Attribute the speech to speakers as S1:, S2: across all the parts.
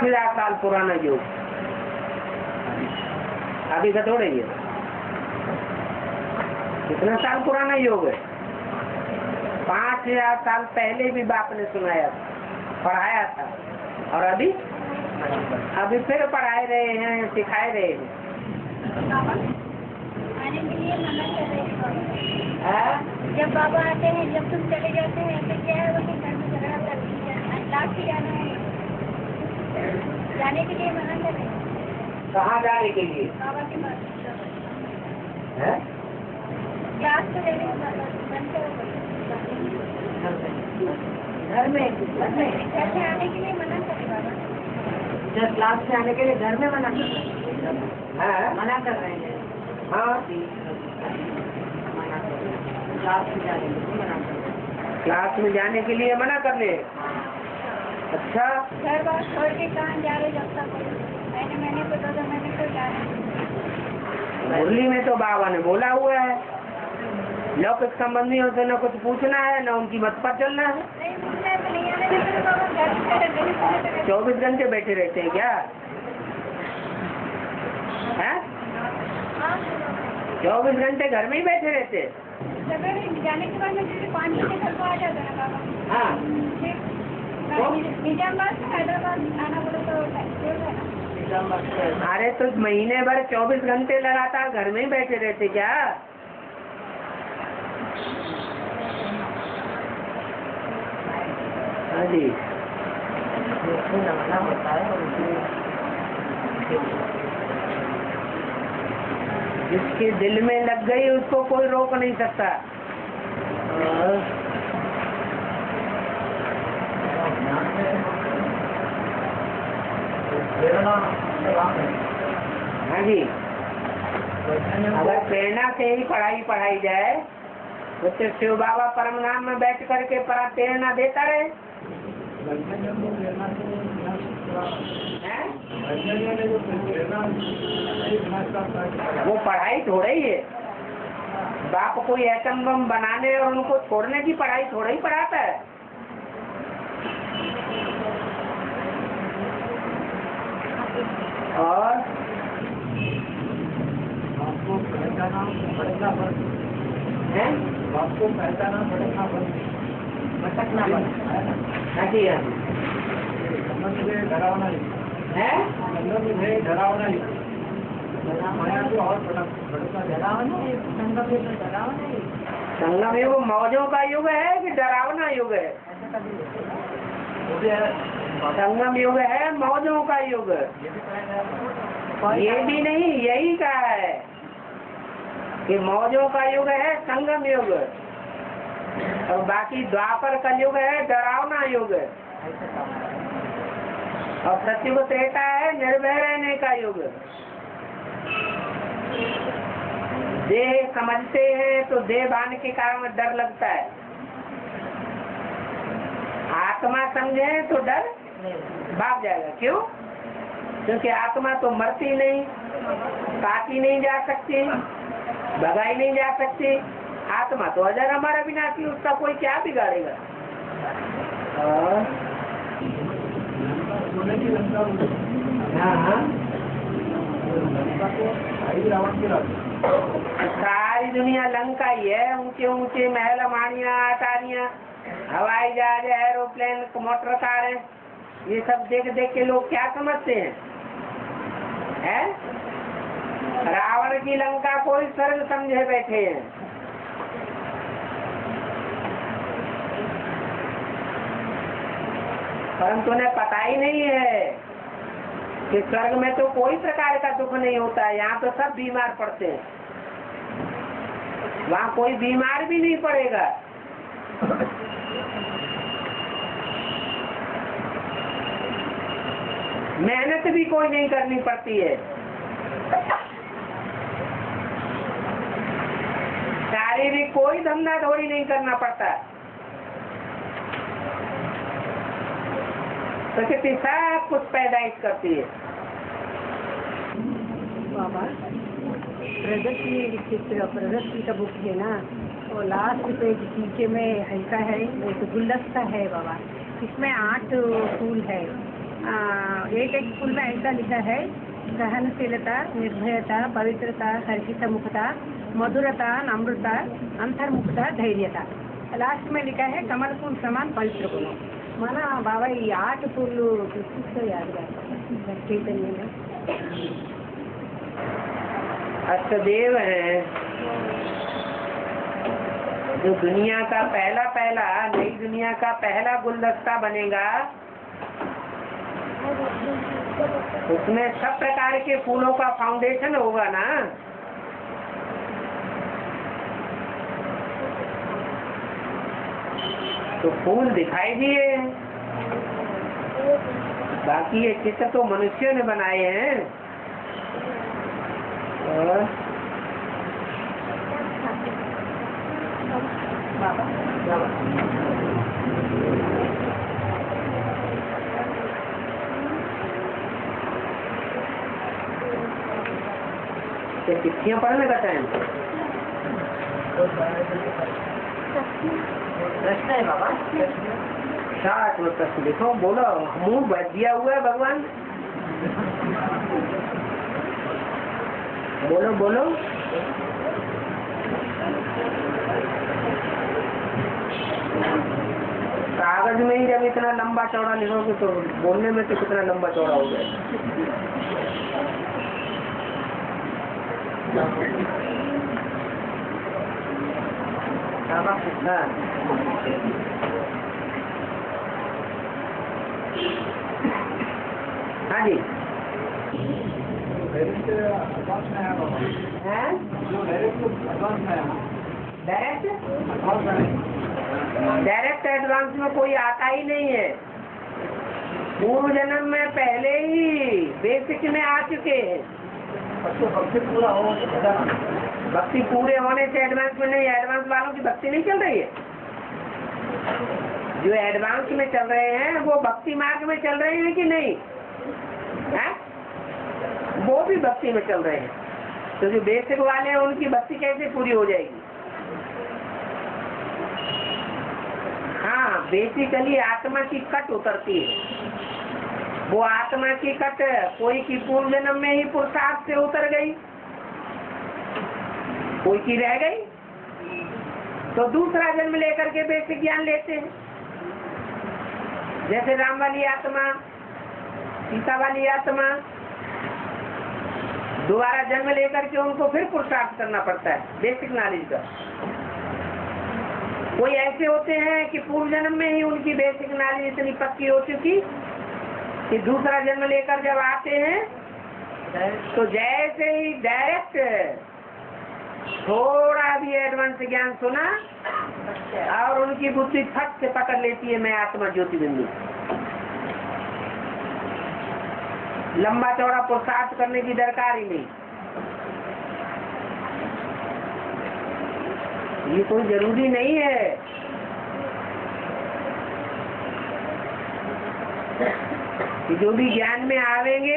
S1: 5000 साल पुराना योग अभी का थोड़े ही है। कितना साल पुराना योग है? 5000 साल पहले भी बाप ने सुनाया था, पढ़ाया था, और अभी फिर पढ़ाए रहे हैं, सिखाए रहे हैं।
S2: आने के लिए मना कर रहे हैं। जब बाबा आते हैं, जब तुम चले जाते हैं तो क्या है, वही घर में झगड़ा कर लाख ही जाना है, जाने के लिए मना कर रहे हैं।
S1: कहाँ जाने के लिए?
S2: बाबा के पास
S1: है?
S2: क्लास को लेने के बाद
S3: घर में
S2: घर से आने के लिए मना कर रहे बाबा।
S3: जब क्लास से आने के लिए घर में मना कर रहे हैं। मना कर रहे हैं।
S1: हाँ,
S3: मना कर रहे हैं। क्लास में जाने के लिए मना कर रहे हैं।
S1: क्लास में जाने के लिए मना कर ले। अच्छा,
S2: घर बार छोड़ के कहाँ जा रहे जब तक मैंने को 2 महीने को जा रहे।
S1: मुरली में तो बाबा ने बोला हुआ है, लौकिक संबंधियों से न कुछ पूछना है, न उनकी मत पर चलना है।
S2: नहीं पूछना है तो नहीं आने देते बाबा, घर पे
S1: 24 घंटे बैठे रहते हैं क्या? हैं? 24 घंटे घर में ही बैठे रहते हैं?
S2: सवेरे जाने के बाद में 5 बजे घर को आ जाता है बाबा।
S1: हाँ,
S2: निजामाबाद से हैदराबाद आना बोले तो दूर है ना।
S1: अरे तो महीने भर 24 घंटे लगातार घर में ही बैठे रहते क्या? हाँ जी,
S3: मना होता है।
S1: जिसके दिल में लग गई उसको कोई रोक नहीं सकता। हाँ जी, अगर प्रेरणा से ही पढ़ाई जाए तो शिव बाबा परम नाम में बैठ करके प्रेरणा देता रहे। वो पढ़ाई थोड़ा ही है। बाप कोई एटम बम बनाने और उनको छोड़ने की पढ़ाई थोड़ा ही पढ़ाता है। और
S4: आपको पहचाना पड़ेगा,
S1: है
S4: आपको पहचाना पड़ेगा,
S1: भटकना पड़ता है। जी हाँ,
S4: संबंध में डरावना
S1: है,
S4: संबंध में डरावना माया तो और भटकना
S3: डरावना है, संगम में तो डरावना है।
S1: संगम युग मौजों का युग है कि डरावना युग है?
S3: ऐसा कभी
S1: संगम युग है, मौजों का युग। ये भी नहीं, यही कहा है कि मौजों का युग है संगम युग, और बाकी द्वापर का युग है डरावना युग, और सतयुग त्रेता है निर्भय रहने का युग। देह समझते हैं तो देह भान के कारण डर लगता है, आत्मा समझे तो डर भाग जाएगा। क्यों? क्योंकि आत्मा तो मरती नहीं, काटी नहीं जा सकती, भगाई नहीं जा सकती। आत्मा तो अजर हमारा विनाशी, उसका कोई क्या बिगाड़ेगा? हाँ,
S4: रावण के राज
S1: सारी दुनिया लंका ही है। ऊंचे ऊंचे महल, माड़ियाँ, अटारियाँ, हवाई जहाज, एरोप्लेन, मोटर कार, ये सब देख देख के लोग क्या समझते हैं? रावण की लंका कोई स्वर्ग समझे बैठे हैं। परंतु उन्हें पता ही नहीं है कि स्वर्ग में तो कोई प्रकार का दुख नहीं होता है। यहाँ तो सब बीमार पड़ते हैं, वहाँ कोई बीमार भी नहीं पड़ेगा। मेहनत भी कोई नहीं करनी पड़ती है, शारीरिक कोई धंधा थोड़ी नहीं करना पड़ता। प्रकृति सब कुछ पैदाइश करती है।
S3: बाबा प्रगति का बुक है ना, वो लास्ट पेज नीचे में हल्का है, एक गुलदस्ता है बाबा, इसमें 8 फूल है। एक एक स्कूल में ऐसा लिखा है, सहनशीलता, निर्भयता, पवित्रता, हर्षितमुखता, मधुरता, नम्रता, अंतर्मुखता, धैर्यता। लास्ट में लिखा है कमल फूल समान पवित्र गुण। माना बाबा ये 8 फूल किसको याद रहता चैतन्य में?
S1: अष्टदेव है जो दुनिया का पहला नई दुनिया का पहला गुलदस्ता बनेगा, उसमें सब प्रकार के फूलों का फाउंडेशन होगा ना। तो फूल दिखाई दिए, बाकी ये चित्र तो मनुष्यों ने बनाए हैं। और चिट्ठियाँ पढ़ने का टाइम
S3: प्रश्न है बाबा।
S1: 60 प्रश्न देखो, बोलो। मुंह बच दिया हुआ है भगवान। बोलो बोलो। कागज में ही जब इतना लंबा चौड़ा लिखोगे तो बोलने में तो कितना लंबा चौड़ा हो जाए। हाँ हाँ जी। डायरेक्ट एडवांस में कोई आता ही नहीं है। पूर्व जन्म में पहले ही बेसिक में आ चुके हैं। भक्ति पूरे होने से एडवांस में नहीं। एडवांस वालों की भक्ति नहीं चल रही है। जो एडवांस में चल रहे हैं वो भक्ति मार्ग में चल रहे हैं कि नहीं है? वो भी भक्ति में चल रहे हैं। तो जो बेसिक वाले हैं उनकी भक्ति कैसे पूरी हो जाएगी? हाँ, बेसिकली आत्मा की कट उतरती है। वो आत्मा की कट कोई की पूर्व जन्म में ही पुरुषार्थ से उतर गई, कोई की रह गई, तो दूसरा जन्म लेकर के बेसिक ज्ञान लेते हैं। जैसे राम वाली आत्मा, सीता वाली आत्मा, दोबारा जन्म लेकर के उनको फिर पुरुषार्थ करना पड़ता है बेसिक नॉलेज का। कोई ऐसे होते हैं कि पूर्व जन्म में ही उनकी बेसिक नॉलेज इतनी पक्की हो चुकी कि दूसरा जन्म लेकर जब आते हैं तो जैसे ही डायरेक्ट थोड़ा भी एडवांस ज्ञान सुना और उनकी बुद्धि फट से पकड़ लेती है, मैं आत्मा ज्योति बिंदु। लंबा चौड़ा पुरुषार्थ करने की दरकार ही नहीं। ये कोई जरूरी नहीं है कि जो भी ज्ञान में आवेंगे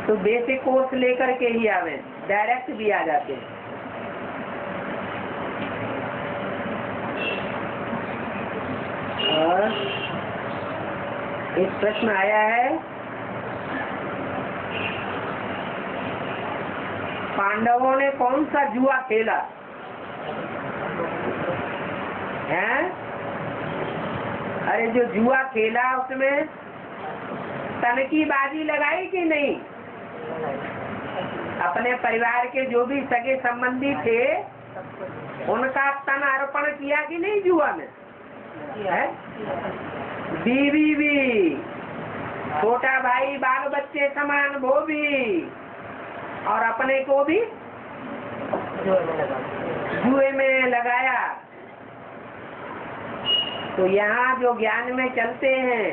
S1: तो बेसिक कोर्स लेकर के ही आवे, डायरेक्ट भी आ जाते हैं। और एक प्रश्न आया है, पांडवों ने कौन सा जुआ खेला है? अरे जो जुआ खेला उसमें तन की बाजी लगाई कि नहीं? अपने परिवार के जो भी सगे संबंधी थे उनका तन अर्पण किया कि नहीं जुआ में? है? बीवी भी, छोटा भाई, बाल बच्चे समान वो भी, और अपने को भी जुए में लगाया। तो यहाँ जो ज्ञान में चलते हैं,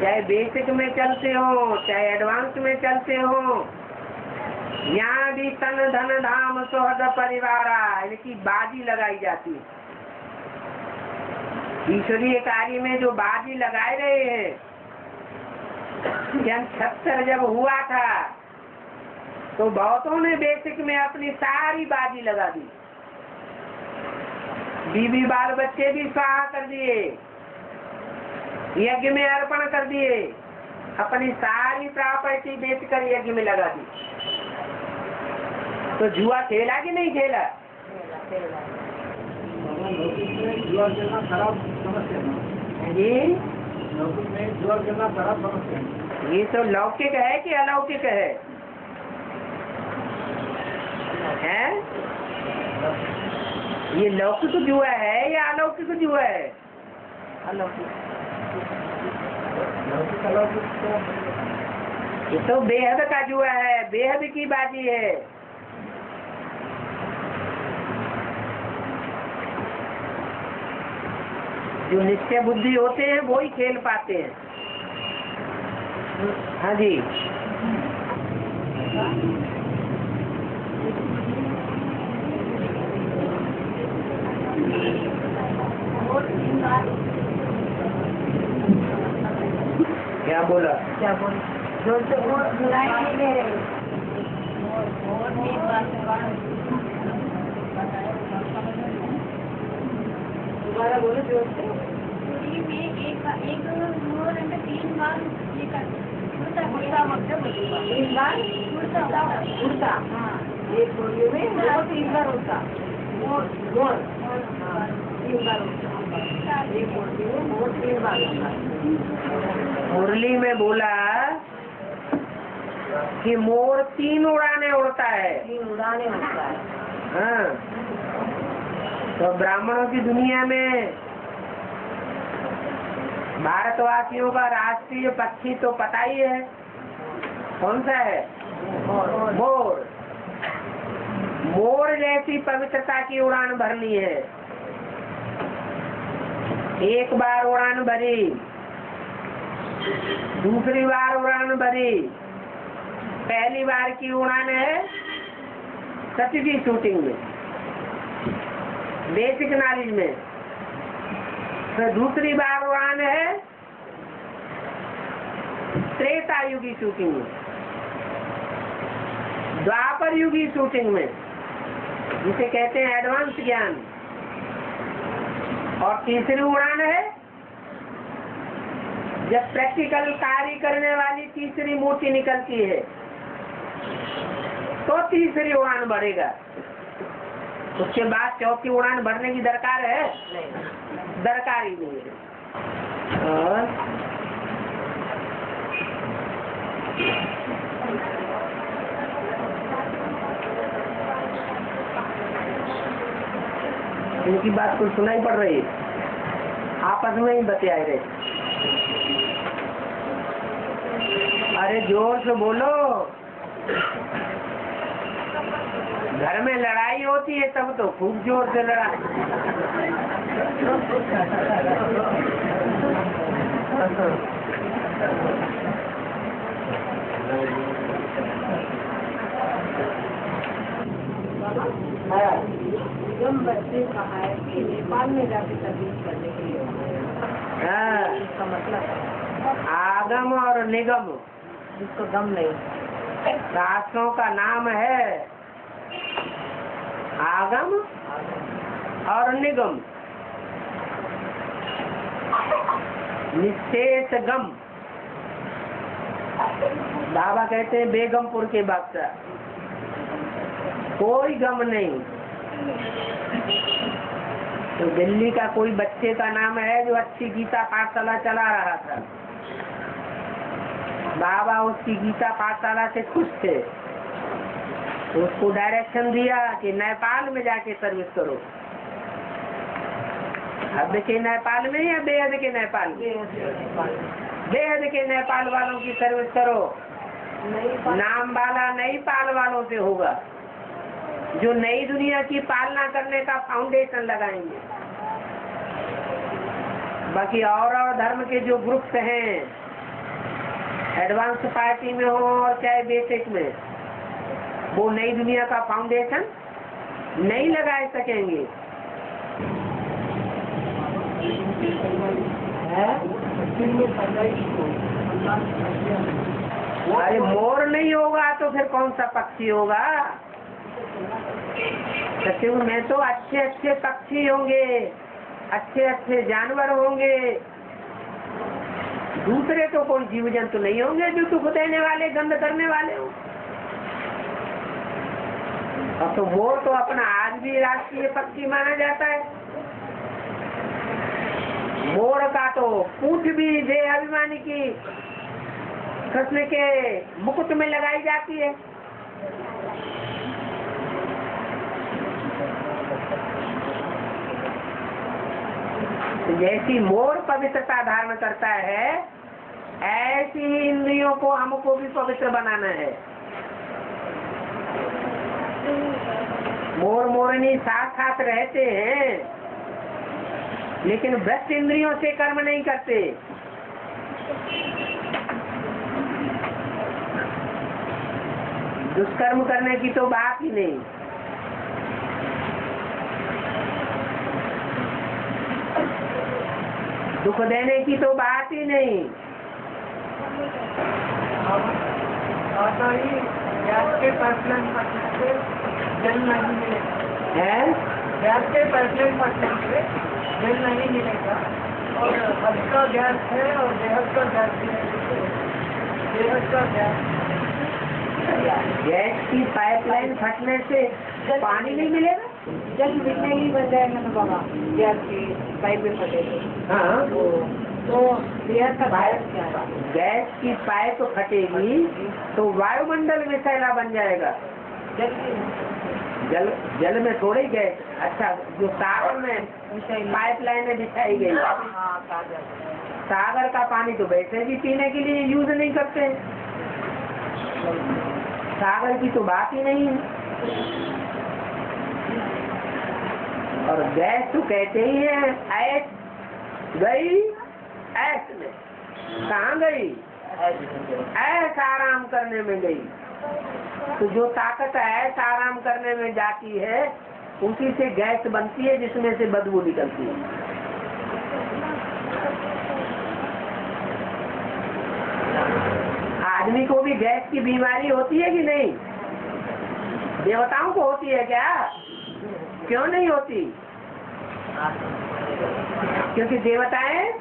S1: चाहे बेसिक में चलते हो चाहे एडवांस में चलते हो, यहाँ भी तन धन धाम सोहद परिवारा इनकी बाजी लगाई जाती है। ईश्वरीय कार्य में जो बाजी लगाए रहे हैं, जन 76 जब हुआ था तो बहुतों ने बेसिक में अपनी सारी बाजी लगा दी, बीवी बाल बच्चे भी स्वाहा कर दिए, यज्ञ में अर्पण कर दिए, अपनी सारी प्रॉपर्टी बेचकर यज्ञ में लगा दी, तो जुआ खेला कि नहीं खेला?
S4: जुआ खेलना खराब समझते हैं
S1: जी,
S4: लौकिक में जुआ खेलना खराब समझते हैं।
S1: ये तो लौकिक है कि अलौकिक है? हैं? ये लौकिक जुआ है या अलौकिक जुआ है?
S4: लौकिक अलौकिक
S1: ये तो बेहद का जुआ है, बेहद की बाजी है। जो निश्चय बुद्धि होते हैं वो ही खेल पाते हैं। हाँ जी, क्या बोला?
S3: जोर से सुनाई नहीं दे रही। दोबारा बोलो जोर से।
S2: पूरी में एक मोर अंडर 3 बार ये कर
S3: उड़ता मतलब तीन बार उड़ता। हाँ, एक बोलियो में वो 3 बार उड़ता। मोर मोर हाँ 3 बार उड़ता। एक बोलियो में मोर 3 बार उड़ता।
S1: मुरली में बोला कि मोर 3 उड़ाने उड़ता है।
S3: 3 उड़ाने उड़ता है।
S1: हाँ, तो ब्राह्मणों की दुनिया में भारतवासियों का राष्ट्रीय पक्षी तो पता ही है, कौन सा है? मोर। मोर जैसी पवित्रता की उड़ान भरनी है। एक बार उड़ान भरी, दूसरी बार उड़ान भरी, पहली बार की उड़ान है सत्य की शूटिंग में, बेसिक नॉलेज में। तो दूसरी बार उड़ान है त्रेता युगी शूटिंग में, द्वापर युगी शूटिंग में, जिसे कहते हैं एडवांस ज्ञान। और तीसरी उड़ान है जब प्रैक्टिकल कार्य करने वाली तीसरी मूर्ति निकलती है, तो तीसरी उड़ान बढ़ेगा। उसके बाद चौथी उड़ान भरने की दरकार है? दरकार ही नहीं है। और इनकी बात कुछ सुनाई पड़ रही है, आपस में ही बतियाए रहे। अरे जोर से बोलो, घर में लड़ाई होती है तब तो खूब जोर से लड़ाई।
S3: निगम बच्चे कहा है कि नेपाल में जाके सर्विस करने के लिए।
S1: हाँ,
S3: इसका मतलब है
S1: आगम और निगम,
S3: जिसको दम नहीं।
S1: शास्त्रों का नाम है आगम और निगम। निशेष गम, बाबा कहते हैं बेगमपुर के बादशाह, कोई गम नहीं। तो दिल्ली का कोई बच्चे का नाम है जो अच्छी गीता पाठशाला चला रहा था, बाबा उसकी गीता पाठशाला से खुश थे, तो उसको डायरेक्शन दिया कि नेपाल में जाके सर्विस करो। अब के नेपाल में या बेहद के नेपाल में? बेहद के नेपाल वालों की सर्विस करो। नाम वाला नई पाल वालों से होगा, जो नई दुनिया की पालना करने का फाउंडेशन लगाएंगे। बाकी और धर्म के जो ग्रुप्स हैं, एडवांस पार्टी में हो और चाहे बेसिक में, वो नई दुनिया का फाउंडेशन नहीं लगा सकेंगे। अरे मोर नहीं होगा तो फिर कौन सा पक्षी होगा? सचिव में तो अच्छे अच्छे पक्षी होंगे, अच्छे अच्छे जानवर होंगे, दूसरे तो कोई जीव जंतु नहीं होंगे जो दुख देने वाले, गंध करने वाले हो। अब तो मोर तो अपना आज भी राष्ट्रीय पक्षी माना जाता है। मोर का तो पूंछ भी देह अभिमानी की कृष्ण के मुकुट में लगाई जाती है। जैसी मोर पवित्रता धारण करता है, ऐसी ही इंद्रियों को हमको भी पवित्र बनाना है। मोर मोरनी साथ साथ रहते हैं, लेकिन भ्रष्ट इंद्रियों से कर्म नहीं करते। दुष्कर्म करने की तो बात ही नहीं। दुख देने की तो बात ही नहीं।
S4: आता ही गैस के पाइपलाइन पटने से जल नहीं मिलेगा
S1: है,
S4: गैस के पाइपलाइन पटने से जल नहीं मिलेगा। और हल्का गैस है और बेहद का गैस भी है। बेहद का
S1: गैस की पाइपलाइन फटने से पानी नहीं मिलेगा।
S3: जल मिलने ही बन जाएगा ना बाबा, गैस की पाइप में फटेगी।
S1: हाँ,
S3: तो गैस का भारत क्या है?
S1: गैस की पाइप फटेगी तो वायुमंडल विषैला बन जाएगा। जल जल में थोड़ी गैस। अच्छा, जो सागर में पाइपलाइनें बिछाई गई, सागर का पानी तो वैसे भी पीने के लिए यूज नहीं करते। सागर की तो बात ही नहीं है। और गैस तो कहते ही है, ऐस गई, ऐस में कहाँ गई? ऐस आराम करने में गई। तो जो ताकत ऐस आराम करने में जाती है, उसी से गैस बनती है, जिसमें से बदबू निकलती है। आदमी को भी गैस की बीमारी होती है कि नहीं? देवताओं को होती है क्या? क्यों नहीं होती? क्योंकि देवताएं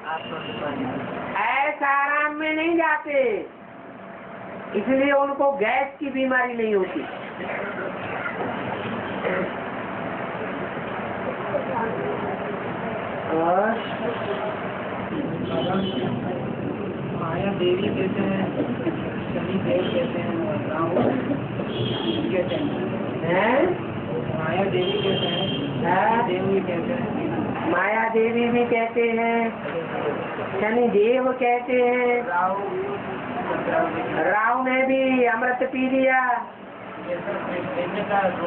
S1: ऐसा आराम में नहीं जाते, इसलिए उनको गैस की बीमारी नहीं होती। और
S4: माया देवी कहते हैं, शनि देव कहते हैं, राहु कहते हैं, माया देवी कहते हैं, देवी कहते हैं,
S1: माया देवी भी कहते हैं, शनि देव कहते हैं। राव ने भी अमृत पी लिया,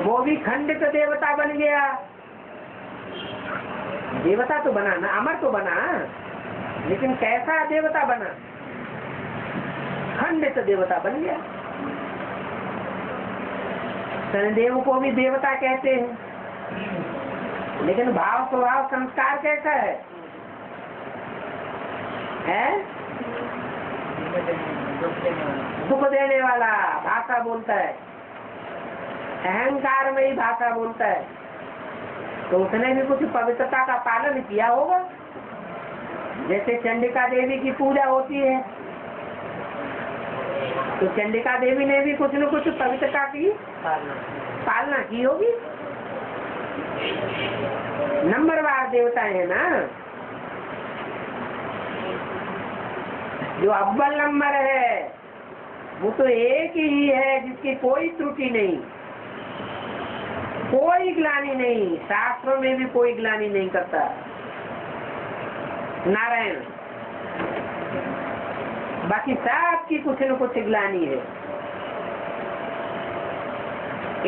S1: वो भी खंडित देवता बन गया। देवता तो बना ना, अमर तो बना, लेकिन कैसा देवता बना? खंडित देवता बन गया। शनिदेव को भी देवता कहते हैं, लेकिन भाव स्वभाव संस्कार कैसा है? दुख देने वाला भाषा बोलता है, अहंकार में ही भाषा बोलता है। तो उसने भी कुछ पवित्रता का पालन किया होगा। जैसे चंडिका देवी की पूजा होती है, तो चंडिका देवी ने भी कुछ न कुछ पवित्रता की पालना की होगी। नंबरवार देवताएं है ना। जो अव्वल नंबर है वो तो एक ही है, जिसकी कोई त्रुटि नहीं, कोई ग्लानि नहीं। शास्त्रों में भी कोई ग्लानि नहीं करता, नारायण। बाकी सब की कुछ न कुछ ग्लानि है।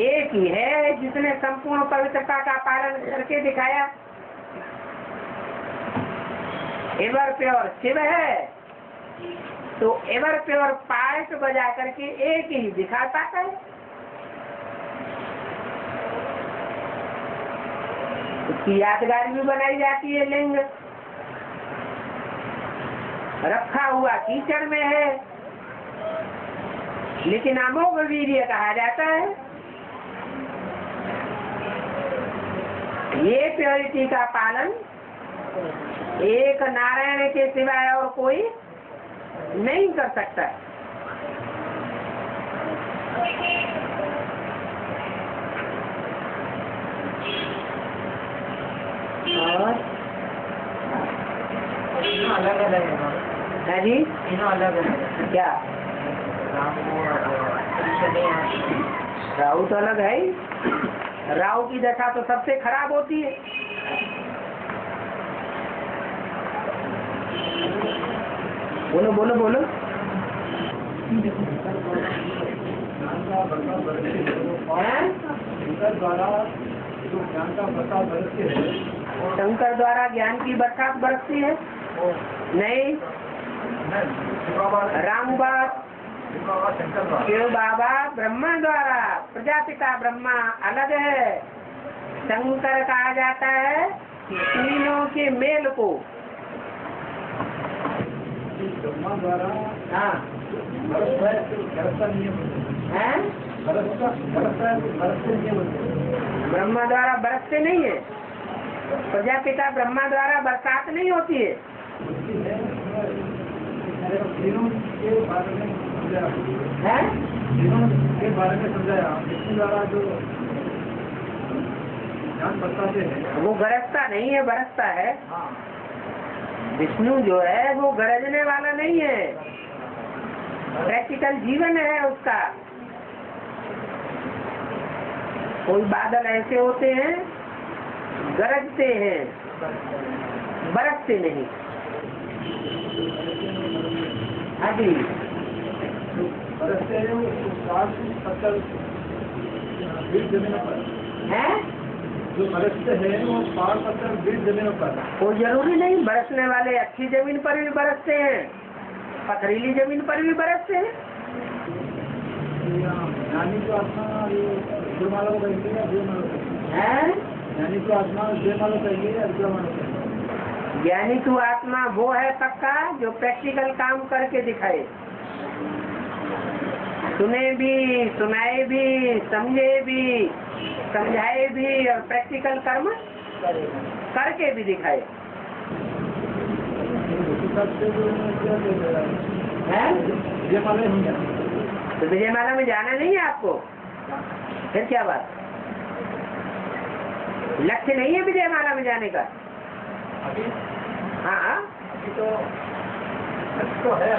S1: एक ही है जिसने संपूर्ण पवित्रता का पालन करके दिखाया। एवर प्योर शिव है, तो एवर प्योर पार्ट बजा करके एक ही दिखा पाता है। उसकी यादगार भी बनाई जाती है। लिंग रखा हुआ कीचड़ में है, लेकिन अमोघ वीर्य कहा जाता है। ये प्योरिटी का पालन एक नारायण के सिवाय और कोई नहीं कर सकता है। और
S4: अलग अलग
S1: है जी,
S4: तीनों अलग अलग
S1: क्या राहु तो अलग है ही। राहु की दशा तो सबसे खराब होती है। बोलो बोलो बोलो। शंकर द्वारा ज्ञान की बरसात बरसती है? नहीं, राम बाप शिव बाबा ब्रह्मा द्वारा, प्रजापिता ब्रह्मा अलग है। शंकर कहा जाता है तीनों के मेल को।
S4: ब्रह्मा द्वारा
S1: हाँ हैं? ब्रह्मा द्वारा बरसते नहीं है। प्रजापिता ब्रह्मा द्वारा बरसात नहीं होती है।
S4: तीनों के बारे में समझाया
S1: हैं?
S4: तीनों के बारे में समझाया। विष्णु द्वारा जो ज्ञान बताते हैं
S1: वो गरजता नहीं है, बरसता है।
S4: हाँ
S1: विष्णु जो है वो गरजने वाला नहीं है, प्रैक्टिकल जीवन है उसका। कोई बादल ऐसे होते हैं गरजते हैं, बरसते नहीं। हाँ जी,
S4: बरसते हैं वो 60-70 फीट जमीन पर
S1: है
S4: जो बरसते हैं वो 60-70 फीट जमीन पर।
S1: कोई जरूरी नहीं, बरसने वाले अच्छी जमीन पर भी बरसते हैं, पथरीली जमीन पर भी बरसते हैं।
S4: ज्ञानी को आत्मा गुरुमाला को कहेंगे या गुरुमाला को कहेंगे?
S1: हैं?
S4: ज्ञानी को आत्मा गुरुमाला को कहेंगे या गुरुमाला को कहेंगे?
S1: ज्ञानी की आत्मा वो है पक्का जो प्रैक्टिकल काम करके दिखाए, सुने भी, सुनाए भी, समझे भी, समझाए भी और प्रैक्टिकल कर्म करके भी दिखाए।
S4: विजयमाला नहीं जाना
S1: तो विजयमाला में जाना नहीं है आपको, फिर क्या बात? लक्ष्य नहीं है विजयमाला में जाने का? हाँ,
S4: तो है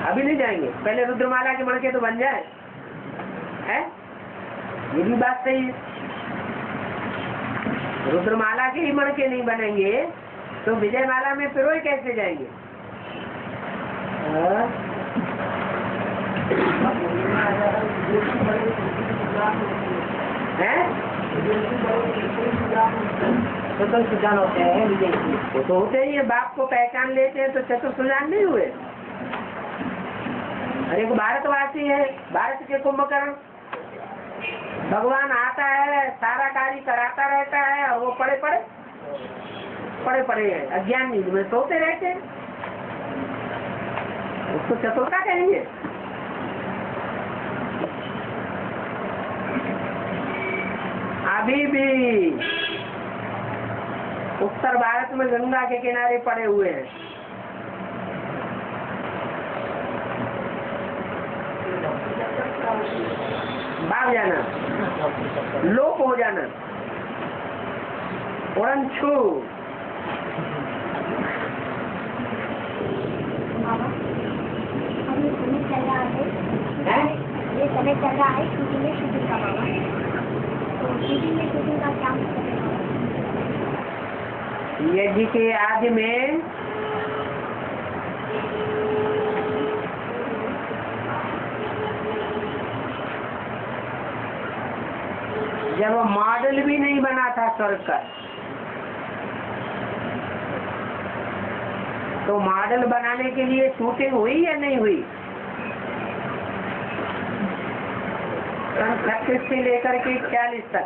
S1: अभी नहीं जाएंगे, पहले रुद्रमाला के मणके तो बन जाए, है? ये भी बात सही है। रुद्रमाला के ही मणके नहीं बनेंगे तो विजयमाला में पिरोए कैसे जाएंगे?
S3: चतुर्थ सुजान होते हैं विजय की।
S1: वो तो होते ही है, बाप को पहचान लेते हैं तो चतुर्थ सुजान नहीं हुए। अरे को भारतवासी है, भारत के कुंभकर्ण, भगवान आता है, सारा कार्य कराता रहता है और वो पड़े पड़े अज्ञान नींद में सोते रहते हैं। उसको चतुरता कहेंगे? अभी भी उत्तर भारत में गंगा के किनारे पड़े हुए हैं। भाग जाना, लोप हो जाना, उड़न छू।
S2: ये समय चल रहा है शूटिंग का बाबा, तो शूटिंग का क्या मतलब है?
S1: यज्ञ के आदि में जब मॉडल भी नहीं बना था स्वर्ग का, तो मॉडल बनाने के लिए शूटिंग हुई या नहीं हुई? सन 36 से लेकर के 40 तक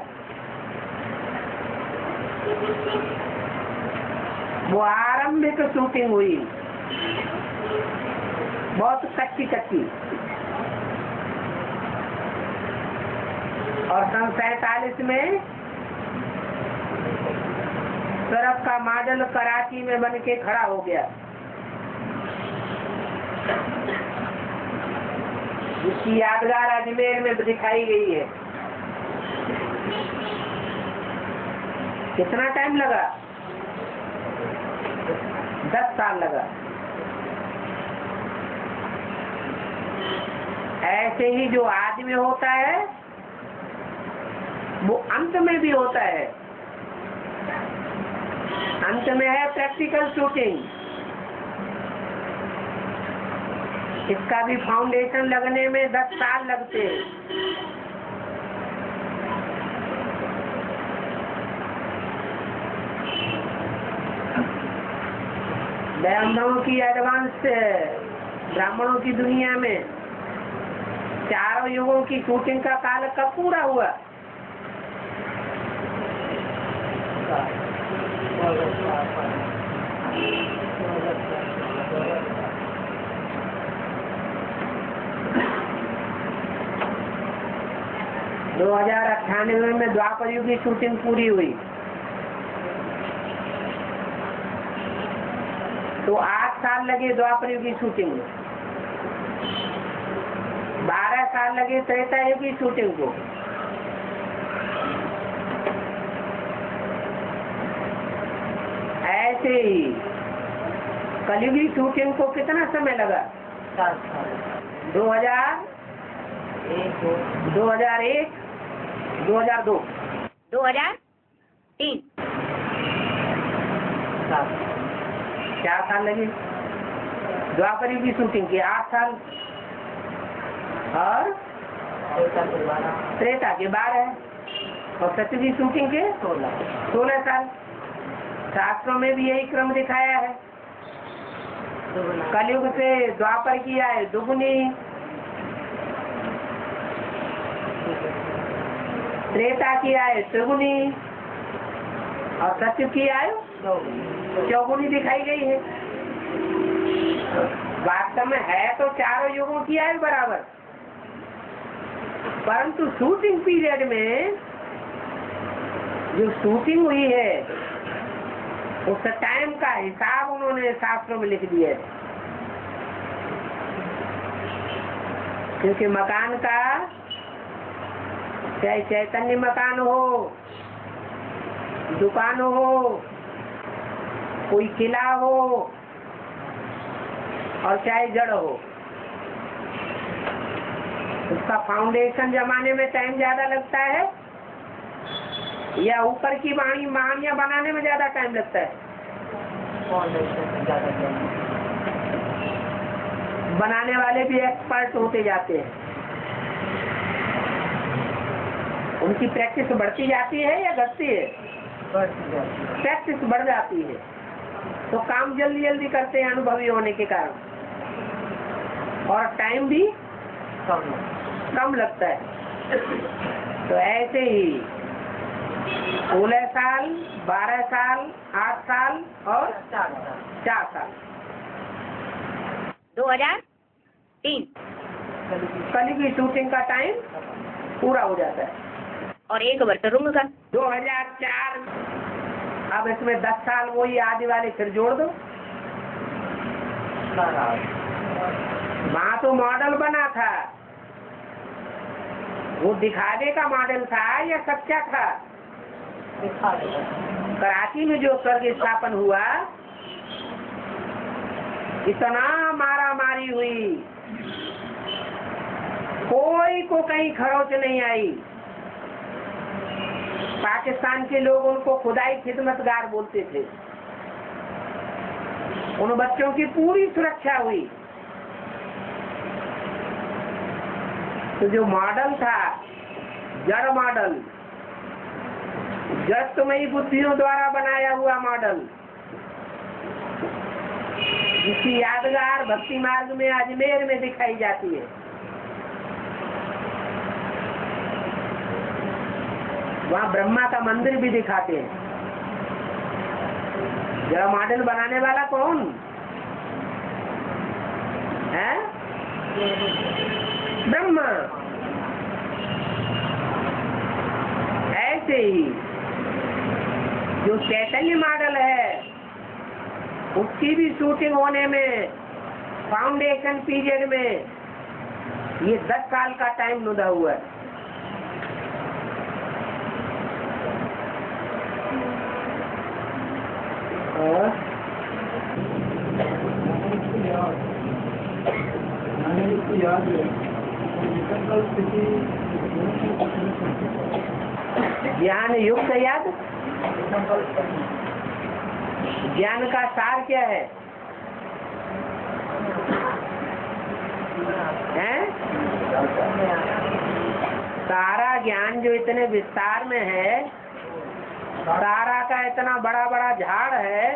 S1: वो आरंभिक शूटिंग हुई, बहुत कच्ची। और सन 47 में सड़क का मॉडल कराची में बन के खड़ा हो गया। इसकी यादगार अजमेर में दिखाई गई है। कितना टाइम लगा? 10 साल लगा। ऐसे ही जो आदमी होता है वो अंत में भी होता है। अंत में है प्रैक्टिकल शूटिंग। इसका भी फाउंडेशन लगने में 10 साल लगते हैं। ब्राह्मणों की एडवांस ब्राह्मणों की दुनिया में चारों युगों की शूटिंग का काल कब पूरा हुआ? दो 2098 में द्वापर युग की शूटिंग पूरी हुई, तो 8 साल लगे द्वापर युग की शूटिंग में, 12 साल लगे त्रेता युग की शूटिंग को। ऐसे ही कलयुगी शूटिंग को कितना समय लगा? 2001, 2002,
S2: 2003,
S1: 4 साल लगे। द्वापर युग की शूटिंग की 8 साल और त्रेता के 12 और सत्य की शूटिंग के 16 साल। शास्त्रों में भी यही क्रम दिखाया है। कलयुग से द्वापर की आयु दुगुनी, त्रेता की आयु त्रिगुनी और सत्य की आयु चौगुनी दिखाई गई है। वास्तव में है तो चारों युगों की आयु बराबर, परंतु शूटिंग पीरियड में जो शूटिंग हुई है उस टाइम का हिसाब उन्होंने शास्त्रों में लिख दिया है। क्योंकि मकान का, चाहे चैतन्य मकान हो, दुकान हो, कोई किला हो और चाहे जड़ हो, उसका फाउंडेशन जमाने में टाइम ज्यादा लगता है या ऊपर की मानिया बनाने में ज्यादा टाइम लगता है? बनाने वाले भी एक्सपर्ट होते जाते हैं। उनकी प्रैक्टिस बढ़ती जाती है या घटती है? प्रैक्टिस बढ़ जाती है तो काम जल्दी जल्दी करते हैं अनुभवी होने के कारण, और टाइम भी कम लगता है। तो ऐसे ही 16 साल, 12 साल, 8 साल और 4 साल।
S2: 2003
S1: कलयुगी शूटिंग का टाइम पूरा हो जाता है।
S2: और 1 वर्ष रूम का
S1: 2004। अब इसमें 10 साल वही आदि वाले फिर जोड़ दो। वहाँ तो मॉडल बना था, वो दिखावे का मॉडल था या सच्चा था? कराची में जो स्वर्ग स्थापन हुआ, इतना मारा मारी हुई, कोई को कहीं खरोच नहीं आई। पाकिस्तान के लोग उनको खुदाई खिदमतगार बोलते थे। उन बच्चों की पूरी सुरक्षा हुई। तो जो मॉडल था, जड़ मॉडल, जड़मयी बुद्धियों द्वारा बनाया हुआ मॉडल, जिसकी यादगार भक्ति मार्ग में अजमेर में दिखाई जाती है, वहाँ ब्रह्मा का मंदिर भी दिखाते हैं। जरा मॉडल बनाने वाला कौन है? ब्रह्मा। ऐसे ही जो चैतन्य मॉडल है, उसकी भी शूटिंग होने में फाउंडेशन पीरियड में ये 10 साल का टाइम नुदा हुआ है। ज्ञान युक्त याद, ज्ञान का सार क्या है? हैं? सारा ज्ञान जो इतने विस्तार में है, सारा का इतना बड़ा बड़ा झाड़ है,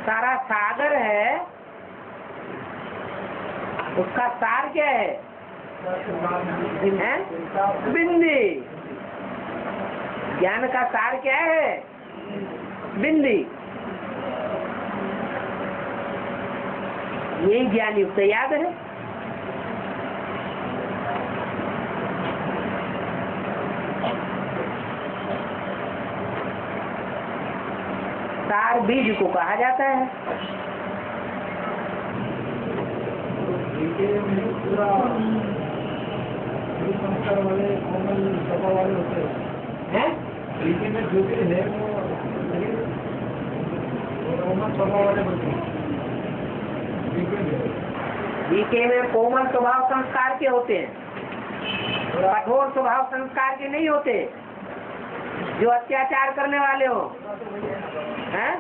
S1: सारा सागर है, उसका सार क्या है? बिंदी। ज्ञान का सार क्या है? बिंदी। यही ज्ञान युक्त याद है। सार बीज को कहा जाता है। जीके में कोमल स्वभाव संस्कार के होते हैं, कठोर स्वभाव संस्कार के नहीं होते। जो अत्याचार करने वाले हो हैं,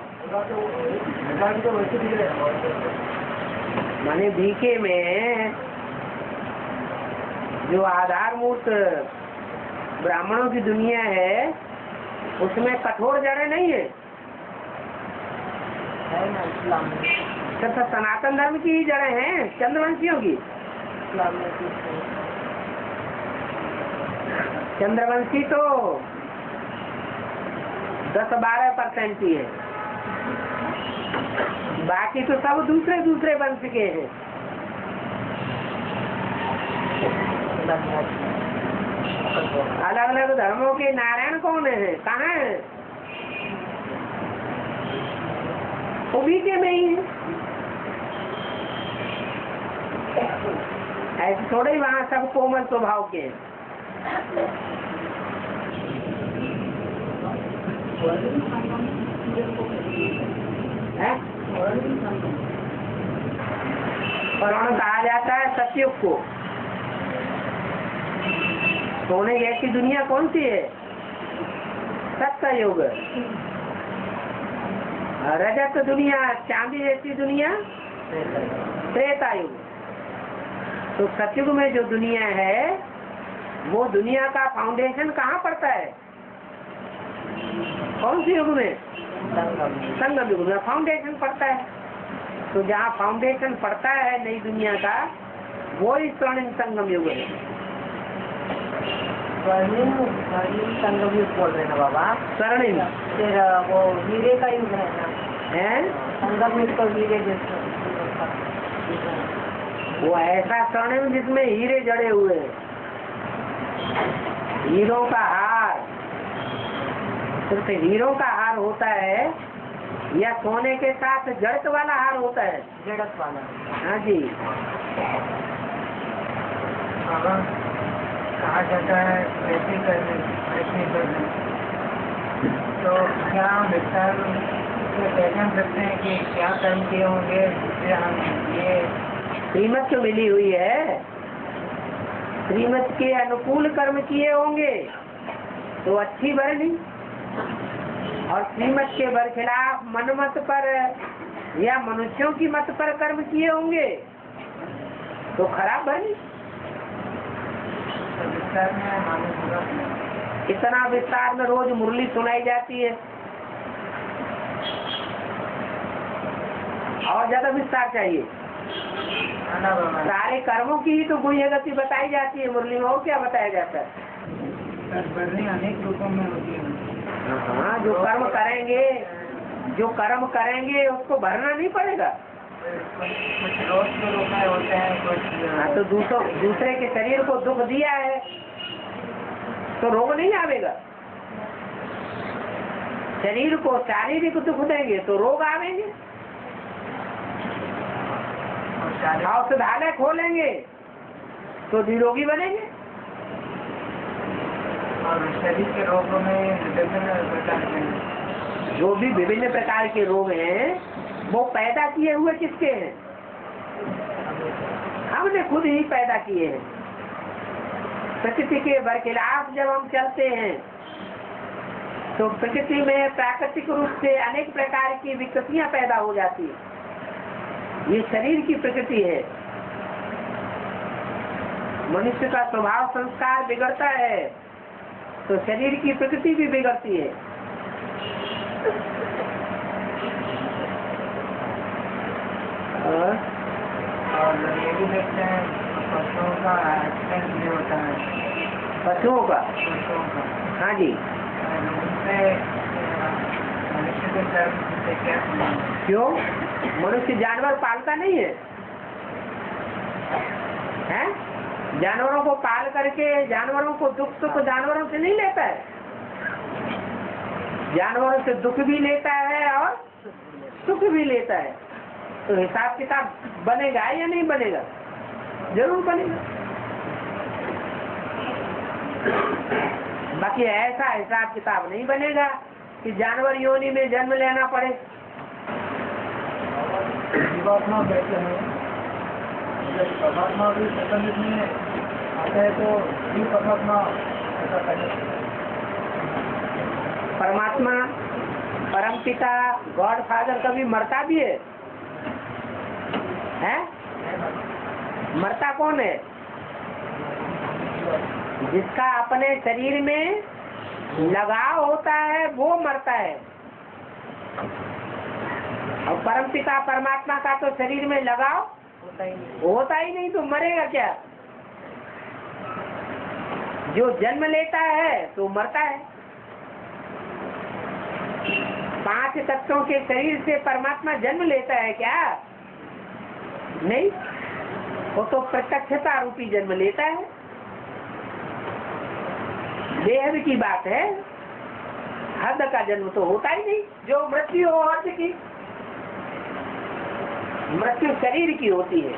S1: माने भीखे में जो आधारभूत ब्राह्मणों की दुनिया है, उसमें कठोर जड़ें नहीं है। तो सनातन धर्म की ही जड़ें हैं, चंद्रवंशियों की। चंद्रवंशी तो 10-12% ही है, बाकी तो सब दूसरे दूसरे वंश के हैं। अलग अलग धर्मों के नारायण कौन है? कहाँ है? वो भी के में ही है। ऐसे थोड़े ही वहाँ सब कोमल स्वभाव के हैं। स्वर्ण कहा जाता है सतयुग को। सोने जैसी दुनिया कौन सी है? सत्युग। रजत दुनिया, चांदी जैसी दुनिया त्रेता युग। तो सतयुग में जो दुनिया है, वो दुनिया का फाउंडेशन कहाँ पड़ता है? कौन सी युग में? संगम युग में फाउंडेशन पड़ता है। तो जहाँ फाउंडेशन पड़ता है नई दुनिया का, वो ही स्वर्णिम संगम युग है।
S3: स्वर्णिम संगम युग बोल रहे ना बाबा?
S1: स्वर्णिम
S3: फिर वो हीरे का युग है ना?
S1: है
S3: संगम युग तो हीरे जैसे।
S1: वो ऐसा स्वर्णिम जिसमें हीरे जड़े हुए हैं, हीरों का हार। सिर्फ हीरों का हार होता है या सोने के साथ जड़क वाला हार होता है?
S3: जड़क वाला।
S1: हाँ जी।
S4: कहा जाता है ऐसे करने तो क्या विस्तार से पहचान सकते हैं कि क्या कर्म किए होंगे जिससे हम ये
S1: श्रीमत तो मिली हुई है। श्रीमत के अनुकूल कर्म किए होंगे तो अच्छी बरनी, और श्रीमत के बरखिलाफ मनमत पर या मनुष्यों की मत पर कर्म किए होंगे तो खराब बरनी।
S4: विस्तार में मालूम
S1: इतना विस्तार में रोज मुरली सुनाई जाती है, और ज्यादा विस्तार चाहिए। सारे कर्मों की ही तो गुह्य गति बताई जाती है मुरली में, और क्या बताया जाता है?
S4: अनेक रूपों में होती है।
S1: हाँ, जो कर्म करेंगे उसको भरना नहीं पड़ेगा।
S4: कुछ रोग के रूप में होते हैं, कुछ
S1: हाँ, तो दूसरे के शरीर को दुख दिया है तो रोग नहीं आवेगा। शरीर को शारीरिक दुख देंगे तो रोग आवेंगे। औषधालय खोलेंगे तो निरोगी बनेंगे।
S4: और शरीर के रोगों में विभिन्न प्रकार के
S1: जो भी विभिन्न प्रकार के रोग हैं वो पैदा किए हुए किसके हैं? हमने खुद ही पैदा किए हैं। प्रकृति के बरखिलाफ जब हम चलते हैं तो प्रकृति में प्राकृतिक रूप से अनेक प्रकार की विकृतियां पैदा हो जाती है। ये शरीर की प्रकृति है। मनुष्य का स्वभाव संस्कार बिगड़ता है तो शरीर की प्रकृति भी बिगड़ती है।
S4: और ये भी देखते हैं पशुओं का एक्सीडेंट भी होता है।
S1: पशुओं का?
S4: पशुओं का,
S1: हाँ जी।
S4: उनसे मनुष्य के कर्म से क्या संबंध?
S1: क्यों? मनुष्य जानवर पालता नहीं है, हैं? जानवरों को पाल करके जानवरों को दुख सुख जानवरों से नहीं लेता है। जानवरों से दुख भी लेता है और सुख भी लेता है। तो हिसाब किताब बनेगा या नहीं बनेगा? जरूर बनेगा। बाकी ऐसा हिसाब किताब नहीं बनेगा कि जानवर योनि में जन्म लेना पड़े।
S4: जीवात्मा बैठे हैं, जब परमात्मा भी संबंधित नहीं है आते हैं तो भी परमात्मा ऐसा करे।
S1: परमात्मा परमपिता गॉड फादर कभी मरता भी है? हैं? मरता कौन है? जिसका अपने शरीर में लगाव होता है वो मरता है। और परमपिता परमात्मा का तो शरीर में लगाव होता ही नहीं, तो मरेगा क्या? जो जन्म लेता है तो मरता है। 5 तत्वों के शरीर से परमात्मा जन्म लेता है क्या? नहीं, वो तो प्रत्यक्षता रूपी जन्म लेता है। देह की बात है, हद का जन्म तो होता ही नहीं। जो मृत्यु हो हद की, मृत्यु शरीर की होती है।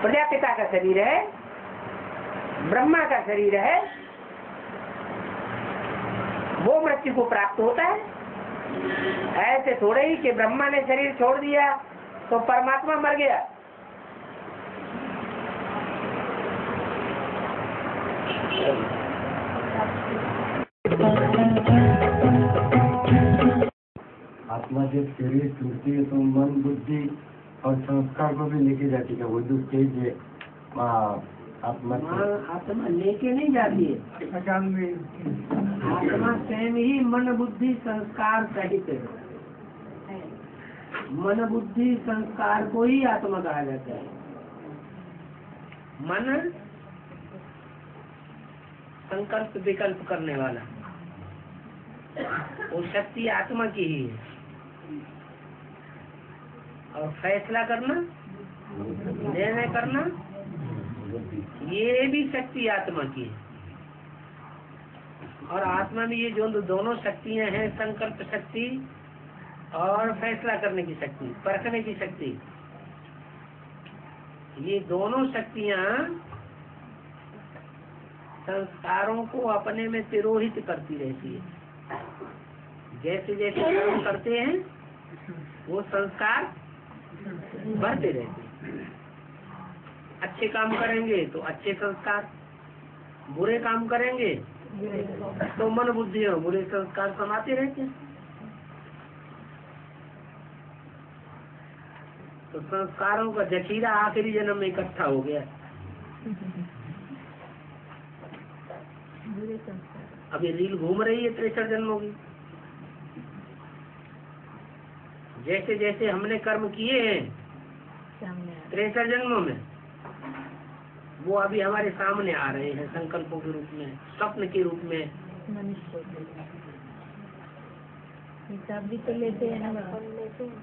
S1: प्रजापिता का शरीर है, ब्रह्मा का शरीर है, वो मृत्यु को प्राप्त होता है। ऐसे थोड़े ही कि ब्रह्मा ने शरीर छोड़ दिया तो परमात्मा मर गया।
S5: आत्मा जब शरीर छूटती है तो मन बुद्धि और संस्कार को भी लेके जाती है। वो जो स्टेज है आत्मा
S1: आत्मा लेके नहीं जाती है, आत्मा स्वयं ही मन बुद्धि संस्कार सहित है। मन बुद्धि संस्कार को ही आत्मा कहा जाता है। मन संकल्प विकल्प करने वाला, वो शक्ति आत्मा की ही है। और फैसला करना, निर्णय करना, ये भी शक्ति आत्मा की है। और आत्मा में ये जो दोनों शक्तियां हैं, संकल्प शक्ति और फैसला करने की शक्ति, परखने की शक्ति, ये दोनों शक्तियां संस्कारों को अपने में तिरोहित करती रहती है। जैसे जैसे कर्म करते हैं वो संस्कार बढ़ते रहते हैं। अच्छे काम करेंगे तो अच्छे संस्कार, बुरे काम करेंगे तो मन बुद्धि और बुरे संस्कार समाते रहते हैं। तो संस्कारों का जखीरा आखिरी जन्म में इकट्ठा हो गया। अभी रील घूम रही है 63 जन्मों की। जैसे जैसे हमने कर्म किए हैं 63 जन्मों में, वो अभी हमारे सामने आ रहे हैं संकल्पों के रूप में, स्वप्न के रूप में।
S2: हिसाब भी तो लेते हैं ना।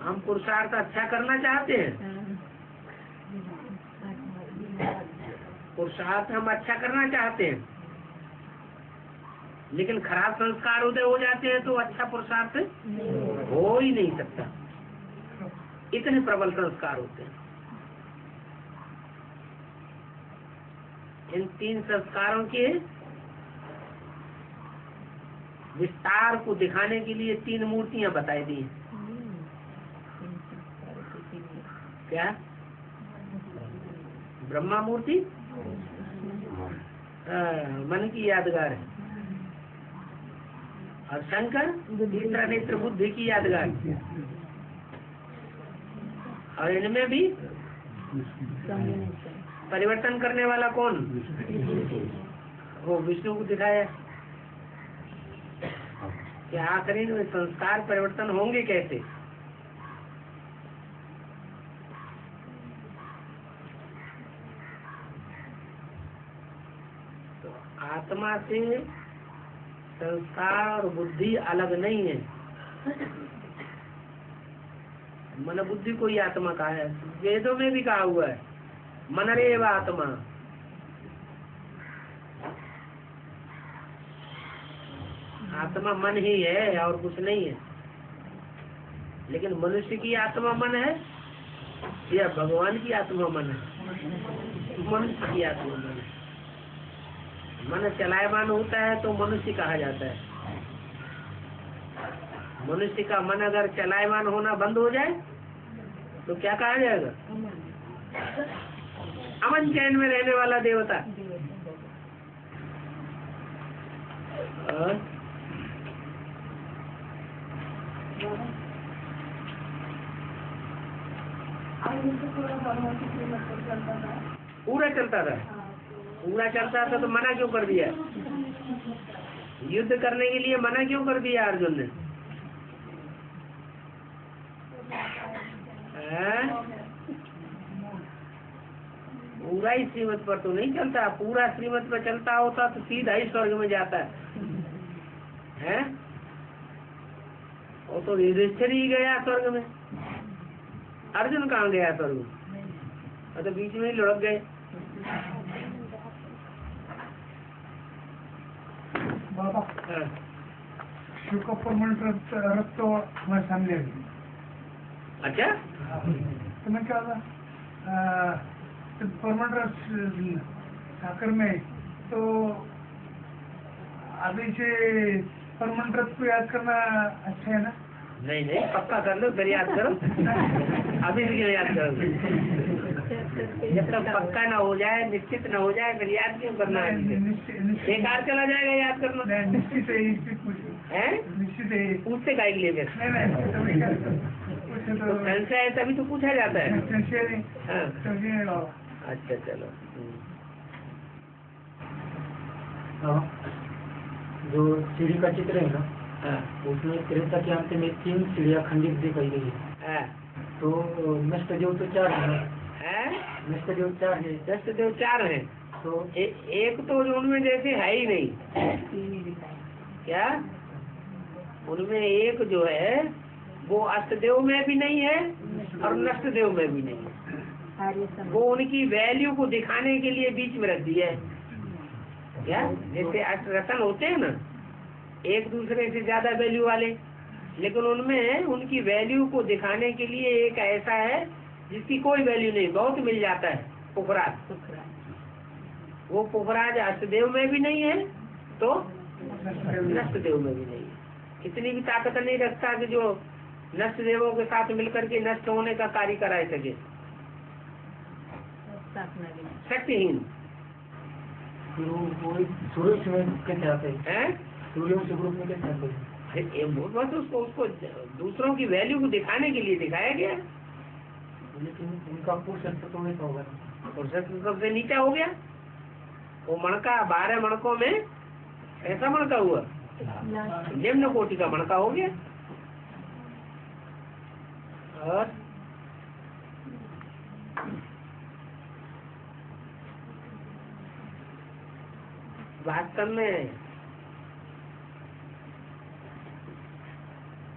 S1: हम पुरुषार्थ अच्छा करना चाहते हैं, पुरुषार्थ हम अच्छा करना चाहते हैं, लेकिन खराब संस्कार उदय हो जाते हैं तो अच्छा पुरुषार्थ हो ही नहीं सकता। इतने प्रबल संस्कार होते हैं। इन 3 संस्कारों के विस्तार को दिखाने के लिए 3 मूर्तियां बताई दी। क्या? ब्रह्मा मूर्ति मन की यादगार है, और शंकर तीसरा नेत्र बुद्धि की यादगार, और इनमें भी परिवर्तन करने वाला कौन? वो विष्णु को दिखाया कि आखिरी में संस्कार परिवर्तन होंगे कैसे। तो आत्मा से संस्कार और बुद्धि अलग नहीं है। मन बुद्धि को ही आत्मा कहा है। वेदों में भी कहा हुआ है मनरेव आत्मा। आत्मा मन ही है और कुछ नहीं है। लेकिन मनुष्य की आत्मा मन है या भगवान की आत्मा मन है? मनुष्य की आत्मा मन है। मन चलायमान होता है तो मनुष्य कहा जाता है। मनुष्य का मन अगर चलायमान होना बंद हो जाए तो क्या कहा जाएगा? अमन चैन में रहने वाला देवता। पूरा चलता था। पूरा चलता था तो मना क्यों कर दिया? युद्ध करने के लिए मना क्यों कर दिया अर्जुन ने? पूरा ही श्रीमत पर तो नहीं चलता। पूरा श्रीमत पर चलता होता तो सीधा ही स्वर्ग में जाता है। वो तो युधिष्ठिर ही गया स्वर्ग में। अर्जुन कहाँ गया स्वर्ग में? तो बीच में ही लुढ़क गए।
S6: बाबा शिव का परमानेंट रथ तो हमारे सामने है।
S1: अच्छा,
S6: तो मैं क्या था परमानेंट रथ साकर में, तो अभी से परमानेंट रथ को याद करना अच्छा है ना?
S1: नहीं नहीं, पक्का कर लो फिर याद करो। अभी से क्यों याद करोगे? जब तक पक्का ना हो जाए, निश्चित ना हो जाए, फिर याद क्यों करना है? बेकार चला जाएगा याद करना।
S6: निश्चित
S1: है,
S6: निश्चित है।
S1: पूछते का लिए फिर तो संशय है तभी तो पूछा जाता है। हाँ। अच्छा चलो।
S4: जो सीढ़ी का चित्र है ना, उसमें त्रेता के अंत में 3 सीढ़ियाँ खंडित दिखाई गई है। तो नष्ट देव तो 4 है। नष्ट देव 4 है।
S1: नष्ट देव 4 है। तो एक तो उनमें जैसे है ही नहीं। क्या? उनमें एक जो है वो अष्टदेव में भी नहीं है और नष्ट देव में भी नहीं है। वो उनकी वैल्यू को दिखाने के लिए बीच में रख दिया है। क्या? जैसे अष्ट रतन होते हैं ना, एक दूसरे से ज्यादा वैल्यू वाले, लेकिन उनमें उनकी वैल्यू को दिखाने के लिए एक ऐसा है जिसकी कोई वैल्यू नहीं, बहुत मिल जाता है, पुखराज। वो पुखराज अष्टदेव में भी नहीं है तो नष्ट देव में भी नहीं है। इतनी भी ताकत नहीं रखता कि जो नष्ट देवों के साथ मिलकर के नष्ट होने का कार्य कराए सके। शक्तिहीन।
S4: सूर्य में कैसे आते हैं? सूर्य से ग्रुप में कैसे आते हैं?
S1: बस उसको दूसरों की वैल्यू को दिखाने के लिए दिखाया गया।
S4: लेकिन उनका पुरुष तो नहीं होगा।
S1: पुरुष सबसे नीचा हो गया। वो मणका 12 मणकों में ऐसा मणका हुआ, निम्न कोटि का मणका हो गया। और वास्तव में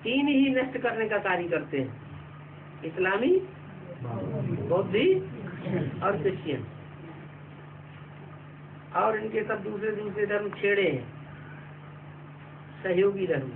S1: 3 ही नष्ट करने का कार्य करते हैं, इस्लामी, बौद्धि और क्रिश्चियन। और इनके सब दूसरे धर्म छेड़े हैं, सहयोगी धर्म।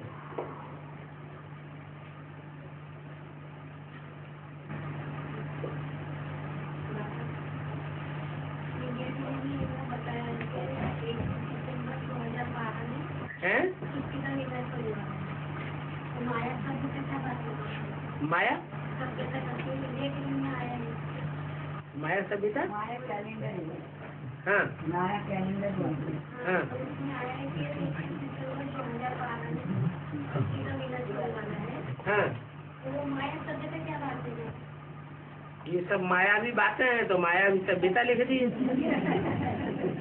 S1: माया
S2: सभ्यता करती है, लेकिन मैं आया नहीं।
S1: माया सभ्यता
S3: माया कैलेंडर है,
S1: हाँ
S3: माया कैलेंडर बोलते हैं।
S1: हाँ
S2: तो उसमें आया है कि 2012 में 13 महीना जो लगाना है,
S1: हाँ
S2: तो वो माया सभ्यता क्या बात है?
S1: ये सब मायावी बातें हैं, तो मायावी सभ्यता लिख दी।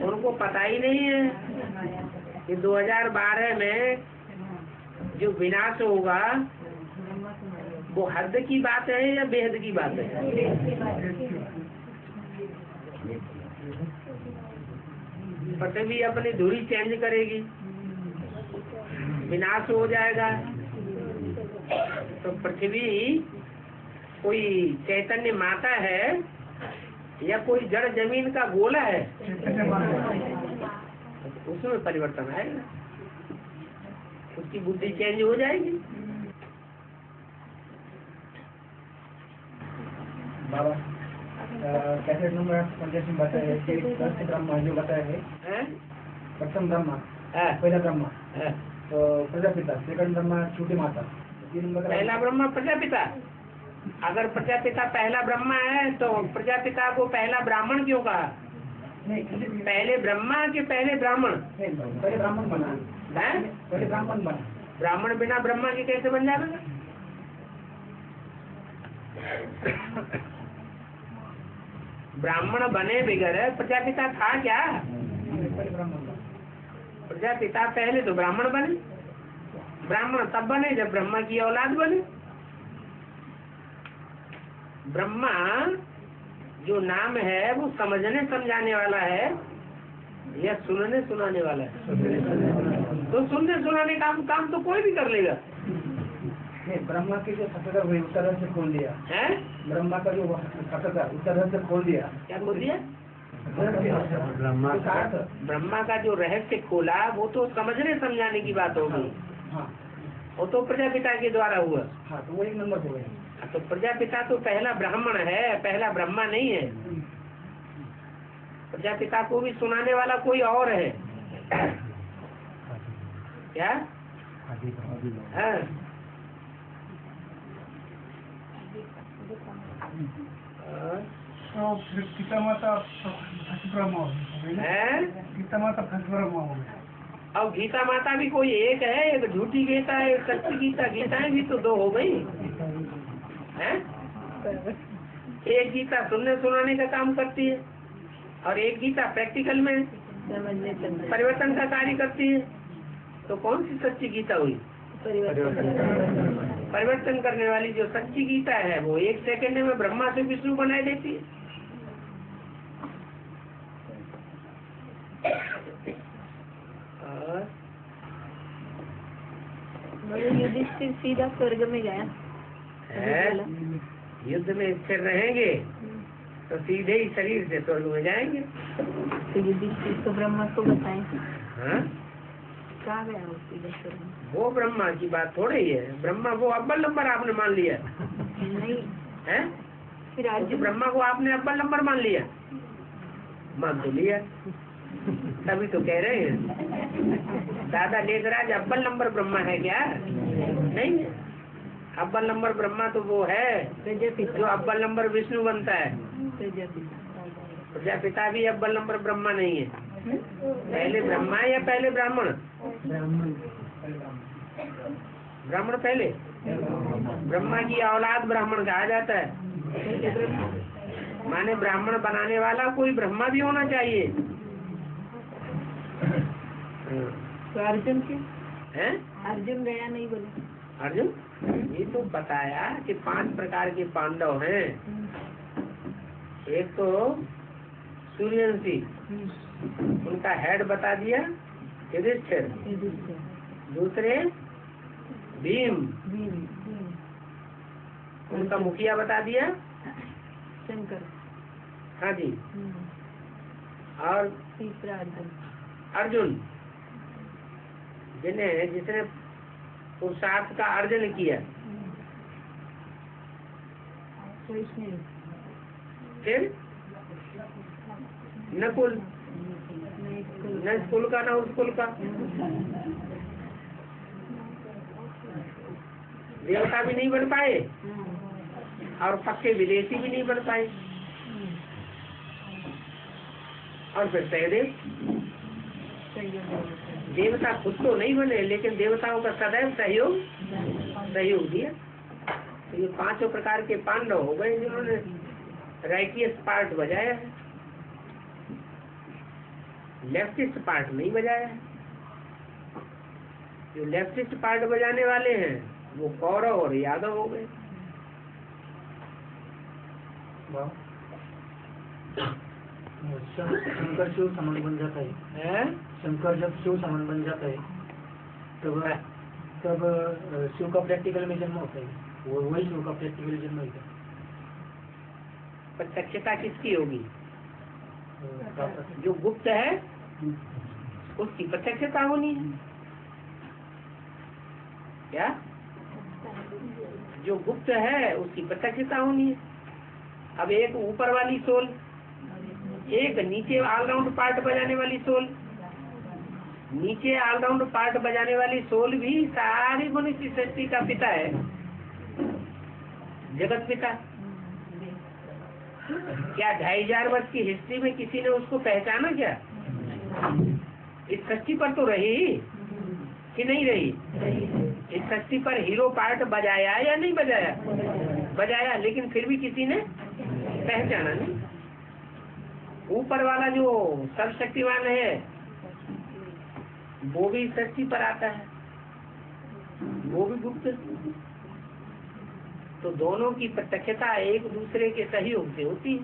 S1: उनको पता ही नहीं है कि 2012 में जो विनाश होगा वो हद की बात है या बेहद की बात है। पृथ्वी अपनी धुरी चेंज करेगी, विनाश हो जाएगा। तो पृथ्वी कोई चैतन्य माता है या कोई जड़ जमीन का गोला है, उसमें परिवर्तन आएगा, उसकी बुद्धि चेंज हो जाएगी।
S4: बाबा कैसे नंबर 50 में बताया कि फर्स्ट ब्रह्मा जो बताया है,
S1: हैं?
S4: प्रथम ब्रह्मा
S1: हाँ,
S4: पहला ब्रह्मा,
S1: हाँ।
S4: तो प्रजापिता, सेकंड ब्रह्मा छोटी माता, 3 नंबर
S1: पहला ब्रह्मा प्रजापिता। अगर प्रजापिता पहला ब्रह्मा है तो प्रजापिता को पहला ब्राह्मण क्यों कहा? पहले ब्रह्मा के पहले ब्राह्मण
S4: पहले ब्राह्मण बना,
S1: है?
S4: पहले ब्राह्मण बना।
S1: ब्राह्मण बिना ब्रह्मा के कैसे बन जाएगा? ब्राह्मण बने बगैर प्रजापिता था क्या?
S4: पहले ब्राह्मण बना।
S1: प्रजापिता पहले तो ब्राह्मण बने, ब्राह्मण तब बने जब ब्रह्मा की औलाद बने। ब्रह्मा जो नाम है वो समझने समझाने वाला है या सुनने सुनाने वाला है? तो सुनने सुनाने का काम तो कोई भी कर लेगा।
S4: नहीं, ब्रह्मा की जो सफेदा हुई उत्तर से खोल दिया
S1: है?
S4: ब्रह्मा का जो सफेदा उत्तर से खोल दिया।
S1: क्या बोल दिया?
S4: ब्रह्मा
S1: ब्रह्मा का जो रहस्य खोला वो तो समझने समझाने की बात होगी,
S4: हाँ
S1: वो तो प्रजापिता के द्वारा हुआ।
S4: हाँ, तो वो 1 नंबर हो गया।
S1: तो प्रजापिता तो पहला ब्राह्मण है, पहला ब्रह्मा नहीं है। प्रजापिता को भी सुनाने वाला कोई और है क्या? हाँ।
S6: तो फिर गीता माता फर्स्ट ब्रह्मा हो गई,
S1: है?
S6: गीता माता फर्स्ट ब्रह्मा हो गई।
S1: अब गीता माता भी कोई एक है, एक झूठी गीता है, एक सच्ची गीता। गीताएं भी तो 2 हो गई है। एक गीता सुनने सुनाने का काम करती है और एक गीता प्रैक्टिकल में परिवर्तन का कार्य करती है। तो कौन सी सच्ची गीता हुई? परिवर्तन करने वाली जो सच्ची गीता है वो 1 सेकंड में ब्रह्मा से विष्णु बनाए देती है।
S3: युधिष्ठिर सीधा स्वर्ग में गया
S1: है? युद्ध में स्थिर रहेंगे तो सीधे ही शरीर से स्वर्ग में जाएंगे।
S3: तो युधिष्ठिर तो ब्रह्मा को बताएं
S1: हाँ?
S3: कहाँ गया वो सीधा स्वर्ग में?
S1: वो ब्रह्मा की बात थोड़ी है। ब्रह्मा वो अव्वल नंबर आपने मान लिया
S3: नहीं,
S1: है?
S3: फिर
S1: तो
S3: अर्जुन
S1: ब्रह्मा को आपने अव्वल नंबर मान लिया, मान तो लिया, तभी तो कह रहे हैं दादा लेखराज अव्वल नंबर ब्रह्मा है क्या? नहीं है। अव्वल नंबर ब्रह्मा तो वो है जो अव्वल नंबर विष्णु बनता है। प्रजापिता भी अव्वल नंबर ब्रह्मा नहीं है। पहले ब्रह्मा या पहले ब्राह्मण? ब्राह्मण पहले। ब्रह्मा की औलाद ब्राह्मण कहा जाता है। माने ब्राह्मण बनाने वाला कोई ब्रह्मा भी होना चाहिए।
S3: तो अर्जुन के
S1: हैं?
S3: अर्जुन गया नहीं बोले?
S1: अर्जुन ये तो बताया कि 5 प्रकार के पांडव हैं। एक तो सूर्यवंशी, उनका हेड बता दिया युधिष्ठिर। दूसरे भीम, उनका मुखिया बता दिया
S3: शंकर।
S1: हाँ जी। और
S3: तीसरा अर्जुन।
S1: अर्जुन जिसने पुरुषार्थ का अर्जन किया। फिर नकुल, न स्कूल का न उस कुल का। देवता भी नहीं बन पाए और पक्के विदेशी भी नहीं बन पाए। और फिर सहदेव देवता खुद तो नहीं बने, लेकिन देवताओं का सदैव सहयोग दिया। तो ये पांचों प्रकार के पांडव हो गए जिन्होंने राइटियस पार्ट बजाया है, लेफ्टिस्ट पार्ट नहीं बजाया है। जो लेफ्टिस्ट पार्ट बजाने वाले हैं वो कौरव और यादव हो गए।
S4: शंकर शिव समान बन जाता है। शंकर जब शिव समान बन जाता है तब शिव का प्रैक्टिकल में जन्म होता है, वो वही शिव का प्रैक्टिकल जन्म होता है।
S1: प्रत्यक्षता किसकी होगी? जो गुप्त है उसकी प्रत्यक्षता होनी है क्या? जो गुप्त है उसकी प्रत्यक्षता होनी है। अब एक ऊपर वाली सोल, एक नीचे ऑलराउंड पार्ट बजाने वाली सोल। नीचे ऑलराउंड पार्ट बजाने वाली सोल भी सारी मनुष्य सृष्टि का पिता है, जगत पिता। क्या 2500 वर्ष की हिस्ट्री में किसी ने उसको पहचाना क्या? इस सृष्टि पर तो रही कि नहीं रही? इस सृष्टि पर हीरो पार्ट बजाया या नहीं बजाया? बजाया, लेकिन फिर भी किसी ने पहचाना नहीं। ऊपर वाला जो सर्वशक्तिमान है वो भी सृष्टि पर आता है, वो भी गुप्त। तो दोनों की प्रत्यक्षता एक दूसरे के सहयोग से होती है।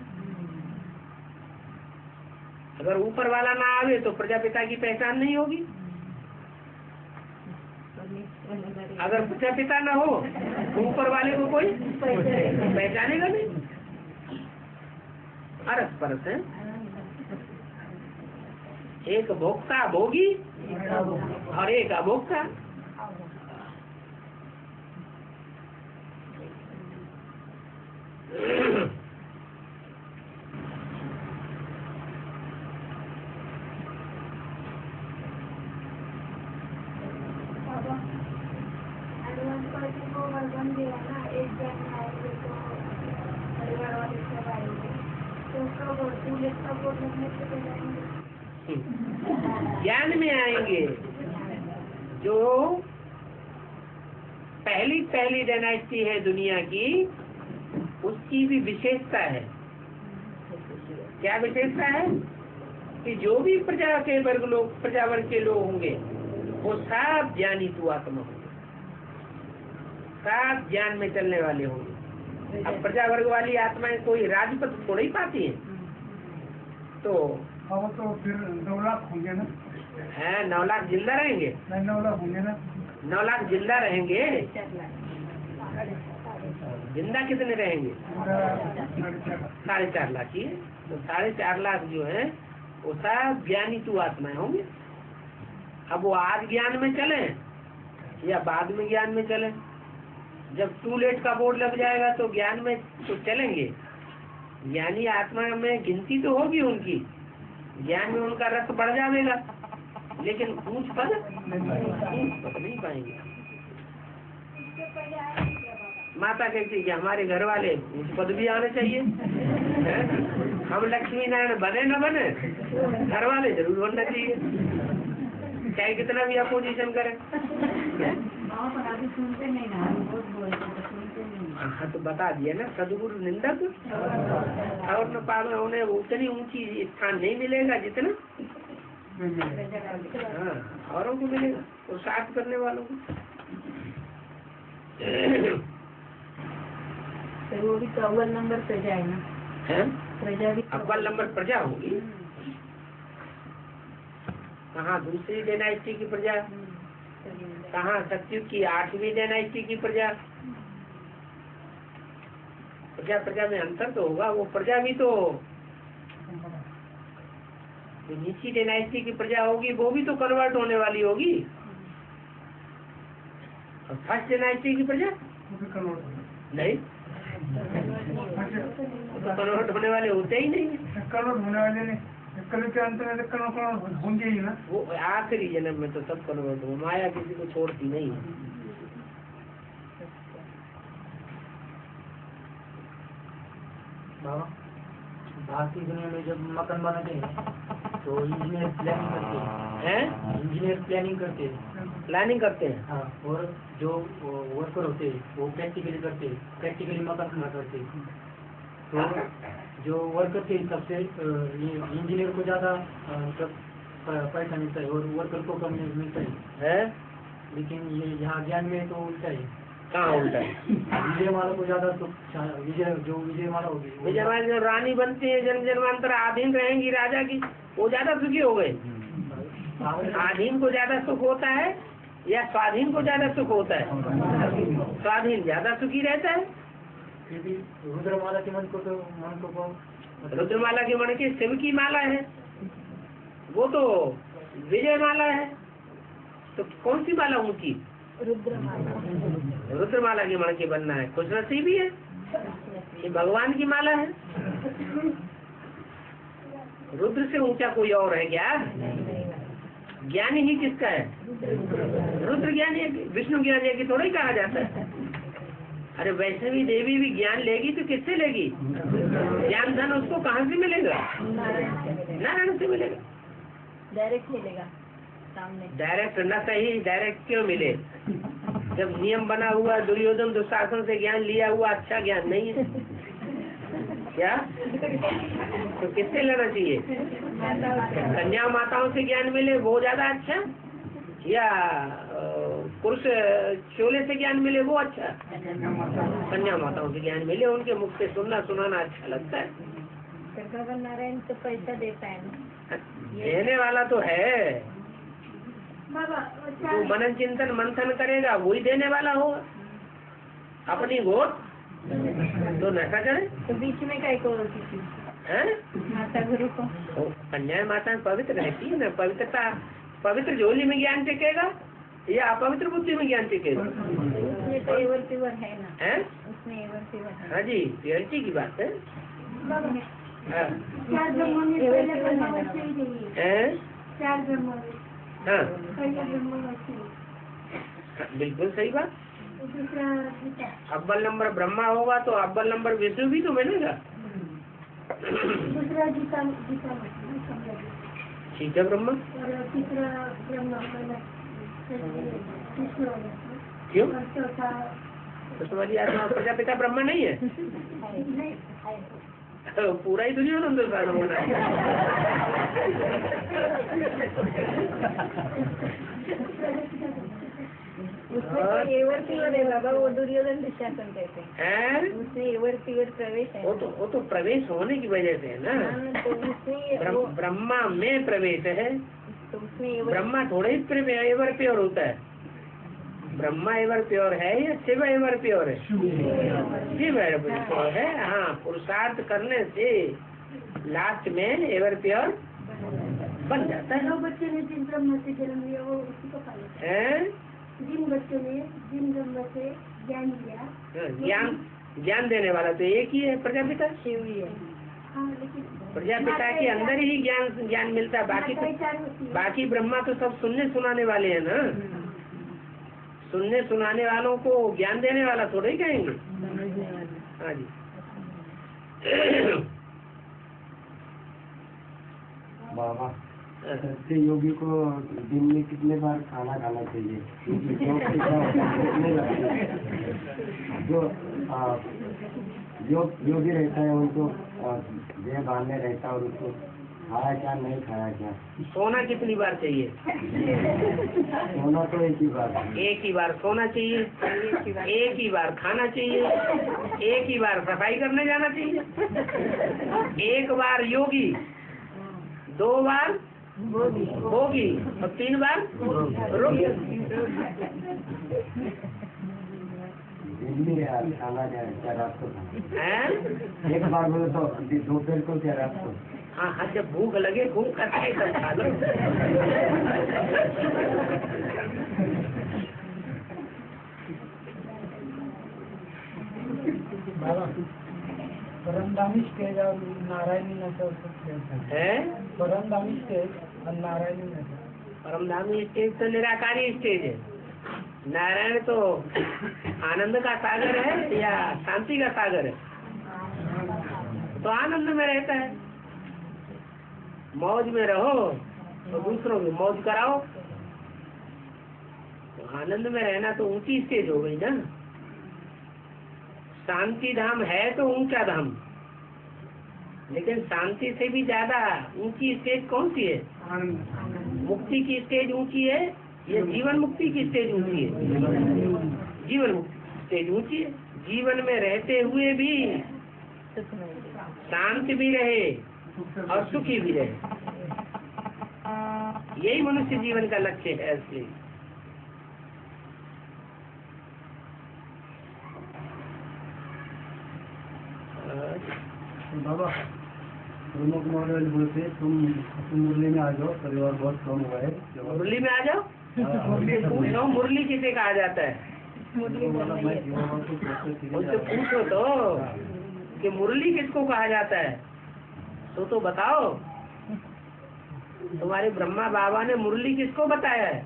S1: अगर ऊपर वाला ना आवे तो प्रजापिता की पहचान नहीं होगी। अगर प्रजापिता ना हो तो ऊपर वाले को कोई पहचानेगा नहीं। अरस परस है। एक भोक्ता भोगी और एक अभोक्ता। ज्ञान में आएंगे। जो पहली डायनेस्टी है दुनिया की, उसकी भी विशेषता है। क्या विशेषता है? कि जो भी प्रजा वर्ग के लोग होंगे वो सब ज्ञानी तू आत्मा होंगे, सब ज्ञान में चलने वाले होंगे। अब प्रजा वर्ग वाली आत्माएं कोई राजपद थोड़ा ही पाती है, तो
S6: वो तो फिर 9 लाख होंगे ना?
S1: है 9 लाख जिंदा रहेंगे।
S6: 9 लाख होंगे ना?
S1: 9 लाख जिंदा रहेंगे। जिंदा कितने रहेंगे? 4.5 लाख ही। तो 4.5 लाख जो है वो सब ज्ञानी तू आत्माएं होंगे। अब वो आज ज्ञान में चले या बाद में ज्ञान में चले, जब टू लेट का बोर्ड लग जाएगा तो ज्ञान में तो चलेंगे। ज्ञानी आत्मा में गिनती तो होगी उनकी, ज्ञान में उनका रस बढ़ जाएगा, लेकिन ऊंच पद नहीं पाएंगे। माता कहती है कि हमारे घर वाले ऊंच पद भी आने चाहिए। हम लक्ष्मी नारायण बने न बने, घर वाले जरूर बनना चाहिए, चाहे कितना भी अपोजिशन करे। हाँ तो बता दिया ना, सदगुरु निंदक और न पावे, उन्हें उतनी ऊंची स्थान नहीं मिलेगा जितना औरों को मिलेगा, और साथ करने वालों को।
S3: तो वो भी तो अव्वल नंबर प्रजा है ना?
S1: है
S3: प्रजा भी
S1: अव्वल नंबर प्रजा होगी। कहाँ दूसरी डायनेस्टी की प्रजा, कहाँ सतयुग की 8वीं डायनेस्टी की प्रजा। प्रजा में अंतर तो होगा। वो प्रजा भी तो नीची डायनेस्टी की प्रजा होगी, वो भी तो कन्वर्ट होने वाली होगी। और फर्स्ट डायनेस्टी की प्रजा नहीं, तो कन्वर्ट होने वाले होते ही नहीं।
S6: कन्वर्ट होने वाले नहीं, कल के अंत में कन्वर्ट होंगे ही ना।
S1: वो आखिरी जन्म में तो सब कन्वर्ट हो, माया किसी को छोड़ती नहीं।
S4: बाबा भारतीय दुनिया में जब मकान बनाते हैं तो इंजीनियर प्लानिंग करते हैं, इंजीनियर प्लानिंग करते हैं,
S1: प्लानिंग करते हैं।
S4: हाँ, और जो वर्कर होते हैं वो प्रैक्टिकली करते हैं, प्रैक्टिकली मकान खड़ा करते हैं। तो जो वर्कर थे सबसे इंजीनियर को ज़्यादा पैसा मिलता है और वर्कर को कम मिलता है। लेकिन ये यहाँ ज्ञान में तो उल्टा है।
S1: कहाँ उल्टा है?
S4: विजयमाला को ज़्यादा तो विजयमाला होगी,
S1: विजयमाला जो रानी बनती है जन्म जन्मांतर अधीन रहेंगी राजा की, वो ज्यादा सुखी हो गए। अधीन को ज्यादा सुख होता है या स्वाधीन को ज्यादा सुख होता है? स्वाधीन ज्यादा सुखी रहता है।
S4: क्योंकि रुद्रमाला के मन को
S1: रुद्रमाला के मन की शिव की माला है, वो तो विजय माला है। तो कौन सी माला ऊंची? रुद्रमाला की मन की बनना है, खुश नसीबी है। ये भगवान की माला है। रुद्र से ऊंचा कोई और है क्या? ज्ञानी ही किसका है? रुद्र ज्ञानी है, विष्णु ज्ञानी है कि थोड़ा ही कहा जाता है। अरे वैसे भी देवी भी ज्ञान लेगी तो किससे लेगी? ज्ञान धन उसको कहाँ से मिलेगा? नारायण से मिलेगा।
S2: डायरेक्ट मिलेगा सामने।
S1: डायरेक्ट न सही, डायरेक्ट क्यों मिले? जब नियम बना हुआ, दुर्योधन दुशासन से ज्ञान लिया हुआ अच्छा ज्ञान नहीं है क्या? तो किससे लेना चाहिए? कन्या माताओं से ज्ञान मिले वो ज्यादा अच्छा, या पुरुष चोले से ज्ञान मिले वो अच्छा? कन्या माताओं से ज्ञान मिले, उनके मुख से सुनना सुनाना अच्छा लगता है।
S2: भगवान नारायण तो पैसा देता है ना,
S1: देने वाला तो है। जो मनन चिंतन मंथन करेगा वही देने वाला होगा। अपनी गोद तो नशा करे
S2: तो बीच में क्या को
S1: है?
S2: माता गुरु को
S1: कन्या माता पवित्र रहती है ना। पवित्रता, पवित्र झोली में ज्ञान टिकेगा या अपवित्र बुद्धि में ज्ञान टिकेगा?
S2: उसमें तो एवर प्योर है ना,
S1: है?
S2: उसमें एवर प्योर है।
S1: हाँ जी, प्योरिटी की बात है। हाँ। हाँ, बिल्कुल सही बात। अव्वल नंबर ब्रह्मा होगा तो अव्वल नंबर विष्णु भी तो मिलेगा।
S2: दूसरा गीता
S1: ठीक है ब्रह्मा।
S2: और तीसरा ब्रह्मा
S1: क्यों? तो तुम्हारी आत्मा प्रजापिता ब्रह्मा नहीं है? तो पूरा ही दुर्योधन दुशासन होना है।
S2: उसमें एवर प्योर है बाबा, वो दुर्योधन दुशासन कहते हैं। उसमें एवर प्योर प्रवेश है।
S1: वो तो प्रवेश होने की वजह से है ना।
S2: तो उसमें
S1: ब्रह्मा में प्रवेश है।
S2: तो उसमें
S1: ब्रह्मा थोड़ा ही एवर प्योर होता है। ब्रह्मा एवर प्योर है या शिव एवर प्योर है? शिव एवर प्योर है। हाँ, पुरुषार्थ करने से लास्ट में एवर प्योर बन जाता है।
S2: बच्चे ने जिन ब्रह्म से जन्म लिया वो उसी को पाले। जिन बच्चों ने जिन ब्रह्म से ज्ञान लिया,
S1: ज्ञान देने वाला तो एक ही है, प्रजापिता
S2: शिव ही है। हाँ, लेकिन
S1: प्रजापिता के अंदर ही ज्ञान मिलता है। बाकी ब्रह्मा तो सब सुनने सुनाने वाले हैं ना। सुनने सुनाने वालों को ज्ञान देने वाला थोड़ा ही कहेंगे। हाँ जी।
S5: बाबा, सच्चे योगी को दिन में कितने बार खाना खाना चाहिए? जो योगी रहता है उनको देह बांधने रहता है और उसको खाया क्या नहीं खाया क्या?
S1: सोना कितनी बार चाहिए?
S5: सोना तो एक ही बार।
S1: एक ही बार सोना चाहिए, एक ही बार खाना चाहिए, एक ही बार सफाई करने जाना चाहिए, एक बार योगी, 2 बार भोगी और 3 बार रोगी।
S5: खाना क्या रात को?
S1: एक
S5: बार बोले तो दोपहर को क्या रात को?
S1: हाँ हाँ, जब भूख लगे भूख करके तब खा लो।
S4: परमधामी स्टेज और नारायणी नशा है। परमधामी स्टेज और नारायणी नशा।
S1: परमधामी स्टेज तो निराकारी स्टेज है। नारायण तो आनंद का सागर है या शांति का सागर है? तो आनंद में रहता है। मौज में रहो तो दूसरों की मौज कराओ। तो आनंद में रहना तो ऊंची स्टेज हो गई ना। शांति धाम है तो ऊंचा धाम, लेकिन शांति से भी ज्यादा ऊंची स्टेज कौन सी है? मुक्ति की स्टेज ऊंची है या जीवन मुक्ति की स्टेज ऊंची है? जीवन मुक्ति स्टेज ऊंची है। जीवन में रहते हुए भी शांत भी रहे और सुखी भी रहे, यही मनुष्य जीवन का लक्ष्य है असली।
S5: बाबा प्रमुख महोदय बोलते तुम मुरली में आ जाओ, परिवार बहुत कम हुआ है।
S1: मुरली में आ जाओ। पूछो मुरली किसे कहा जाता है? उनसे पूछो तो कि मुरली किसको कहा जाता है, तो बताओ। तुम्हारे ब्रह्मा बाबा ने मुरली किसको बताया है?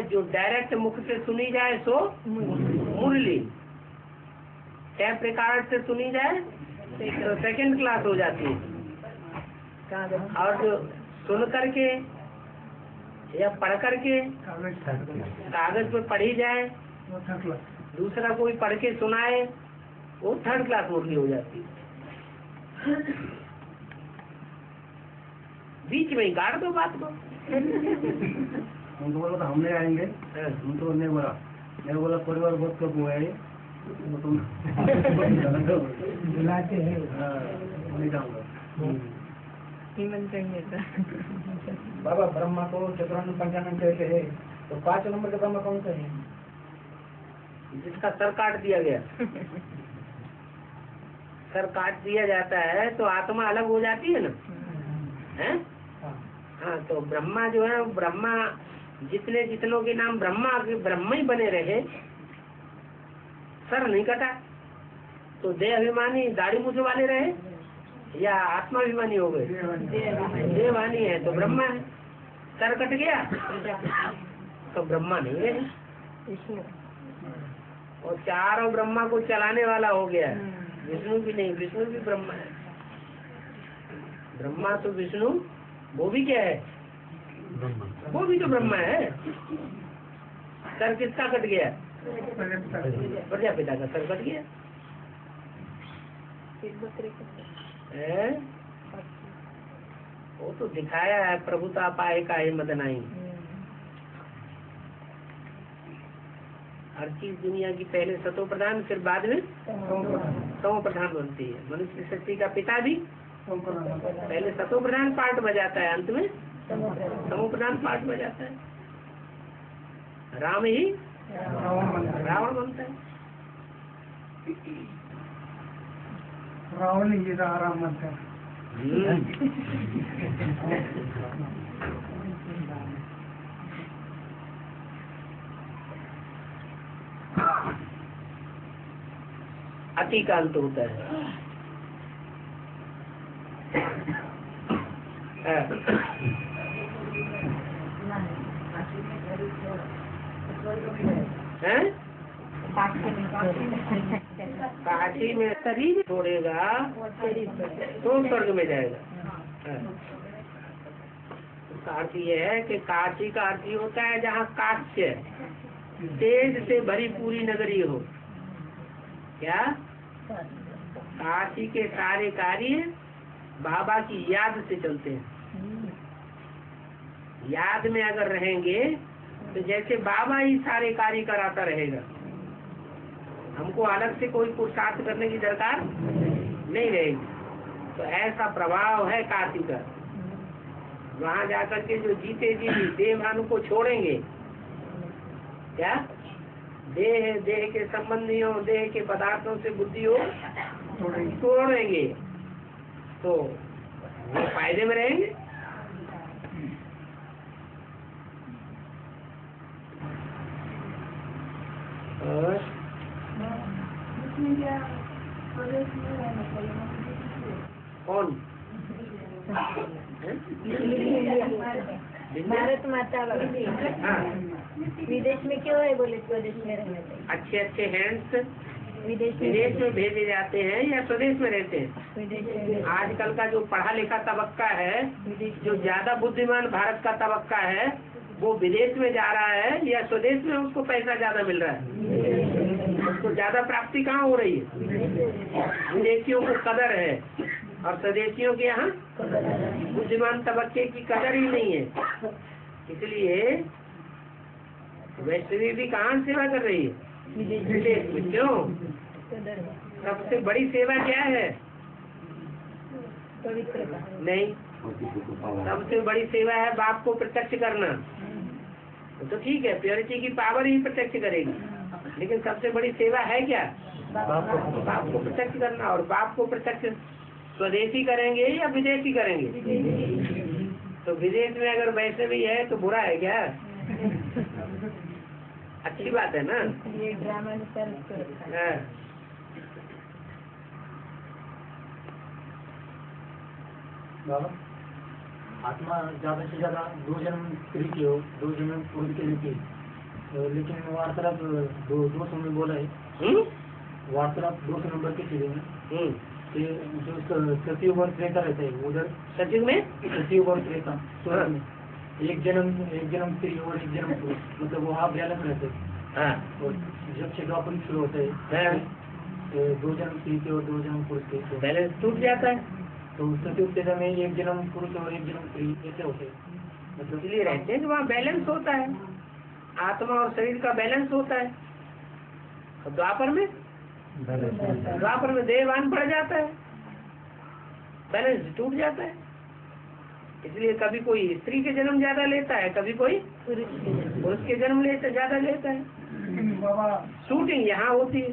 S1: जो डायरेक्ट मुख से सुनी जाए सो मुरली, टैप रिकॉर्ड से सुनी जाए तो सेकंड क्लास हो जाती है, और जो सुन करके या पढ़ करके कागज पे पढ़ी जाए, दूसरा कोई पढ़ के सुनाए, वो थर्ड क्लास मुरली हो जाती है। बीच में ही गाड़ दो बात को।
S5: उनको बोला तो हमने आएंगे, उनको नहीं बोला। मैं बोला परिवार बहुत कम हुआ है, तुम बुलाते हैं, नहीं जाऊंगा।
S4: बाबा ब्रह्मा को चतुरानंद पंचानंद कहते हैं, तो 5 नंबर का ब्रह्मा कौन सा है?
S1: जिसका सर काट दिया गया। सर काट दिया जाता है तो आत्मा अलग हो जाती है ना, है? हाँ, तो ब्रह्मा जो है, ब्रह्मा जितनों के नाम ब्रह्मा ही बने रहे, सर नहीं कटा, तो देह अभिमानी दाढ़ी मूछ वाले रहे या आत्माभिमानी हो गए? देहवानी है तो ब्रह्मा है। सर कट गया तो ब्रह्मा नहीं है। और चारों ब्रह्मा को चलाने वाला हो गया, विष्णु भी नहीं, विष्णु भी ब्रह्मा है। ब्रह्मा तो विष्णु, वो भी क्या है? वो भी तो ब्रह्मा है। सर किसका कट गया? प्रजापिता का सर कट गया। वो तो दिखाया है, प्रभुता पाए का ही मदनाई। हर चीज दुनिया की पहले सतो प्रधान, फिर बाद में तमो प्रधान बनती है। मनुष्य शक्ति का पिता भी पहले सतो प्रधान पार्ट बजाता है, अंत में तमो प्रधान पार्ट बजाता है। राम ही रावण बनता है।
S6: रावण ही राम बनता है।
S1: अति का अंत होता है। काशी में शरीर छोड़ेगा तो स्वर्ग में जाएगा। उसका अर्थ ये है कि काशी का अर्थ ही होता है जहाँ काश्य तेज से भरी पूरी नगरी हो। क्या? काशी के सारे कार्य बाबा की याद से चलते हैं। याद में अगर रहेंगे तो जैसे बाबा ही सारे कार्य कराता रहेगा, हमको अलग से कोई पुरुषार्थ करने की दरकार नहीं रहेगी। तो ऐसा प्रभाव है काशी का। वहाँ जाकर के जो जीते जी देवानु को छोड़ेंगे, क्या देह के संबंधियों, देह के पदार्थों से बुद्धि हो छोड़ेंगे, तो वो फायदे में रहेंगे। और कौन?
S2: भारत माता
S1: हाँ,
S2: विदेश में क्यों है? बोले स्वदेश में रहना चाहिए।
S1: अच्छे हैंड्स विदेश में भेजे जाते हैं या स्वदेश में रहते हैं? आजकल का जो पढ़ा लिखा तबक्का है, जो ज्यादा बुद्धिमान भारत का तबक्का है, वो विदेश में जा रहा है या स्वदेश में उसको पैसा ज्यादा मिल रहा है? उसको ज्यादा प्राप्ति कहाँ हो रही है? विदेशियों को कदर है और स्वदेशियों के यहाँ बुद्धिमान तबक्के की कदर ही नहीं है। इसलिए वैष्णवी भी कहाँ सेवा कर रही है? विदेश में। क्यों? सबसे बड़ी सेवा क्या है? नहीं, सबसे बड़ी सेवा है बाप को प्रत्यक्ष करना। तो ठीक है, प्योरिटी की पावर ही प्रत्यक्ष करेगी, लेकिन सबसे बड़ी सेवा है क्या? बाप को प्रत्यक्ष करना। और बाप को प्रत्यक्ष स्वदेशी करेंगे या विदेशी करेंगे? तो विदेश में अगर वैसे भी है तो बुरा है क्या? अच्छी बात है ना?
S3: ये ड्रामा
S1: हाँ।
S4: बाबा, आत्मा ज्यादा से ज्यादा 2 जन्म स्त्री की हो, 2 जन्म पुरुष के लिए की, लेकिन वार्तालाप दो समय बोला है। वार्तालाप 200 नंबर की चीजें में कि जो सतयुग और त्रेता रहता है उधर,
S1: सतयुग में
S4: सतयुग और त्रेता स्वर्ग में एक जन्म स्त्री और एक जन्म पुरुष, मतलब वो आप बैलेंस रहते हैं। और जब से द्वापर शुरू होता है 2 जन्म स्त्री के और 2 जन्म पुरुष के
S1: बैलेंस टूट जाता है।
S4: तो सतयुग त्रेता में एक जन्म पुरुष और एक जन्म स्त्री ऐसे होते हैं, मतलब
S1: इसलिए रहते हैं कि वहाँ बैलेंस होता है, आत्मा और शरीर का बैलेंस होता है। और द्वापर में देहवान बढ़ जाता है, बैलेंस टूट जाता है। इसलिए कभी कोई स्त्री के जन्म ज्यादा लेता है, कभी कोई पुरुष के जन्म ज्यादा लेता है।
S6: लेकिन बाबा
S1: शूटिंग यहाँ होती है।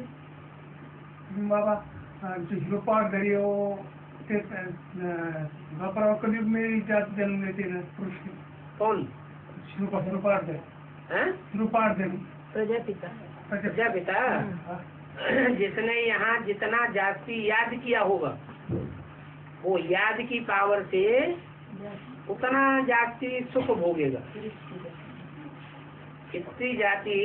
S6: बाबा जो हीरोपाट धरी हो द्वापर और कलयुग में जात जन्म लेते हैं पुरुष के।
S1: कौन?
S6: हीरोपाट धरी, हीरोपाट धरी
S1: प्रजापिता। जिसने यहाँ जितना जाति याद किया होगा, वो याद की पावर से उतना जाति सुख भोगेगा। स्त्री जाति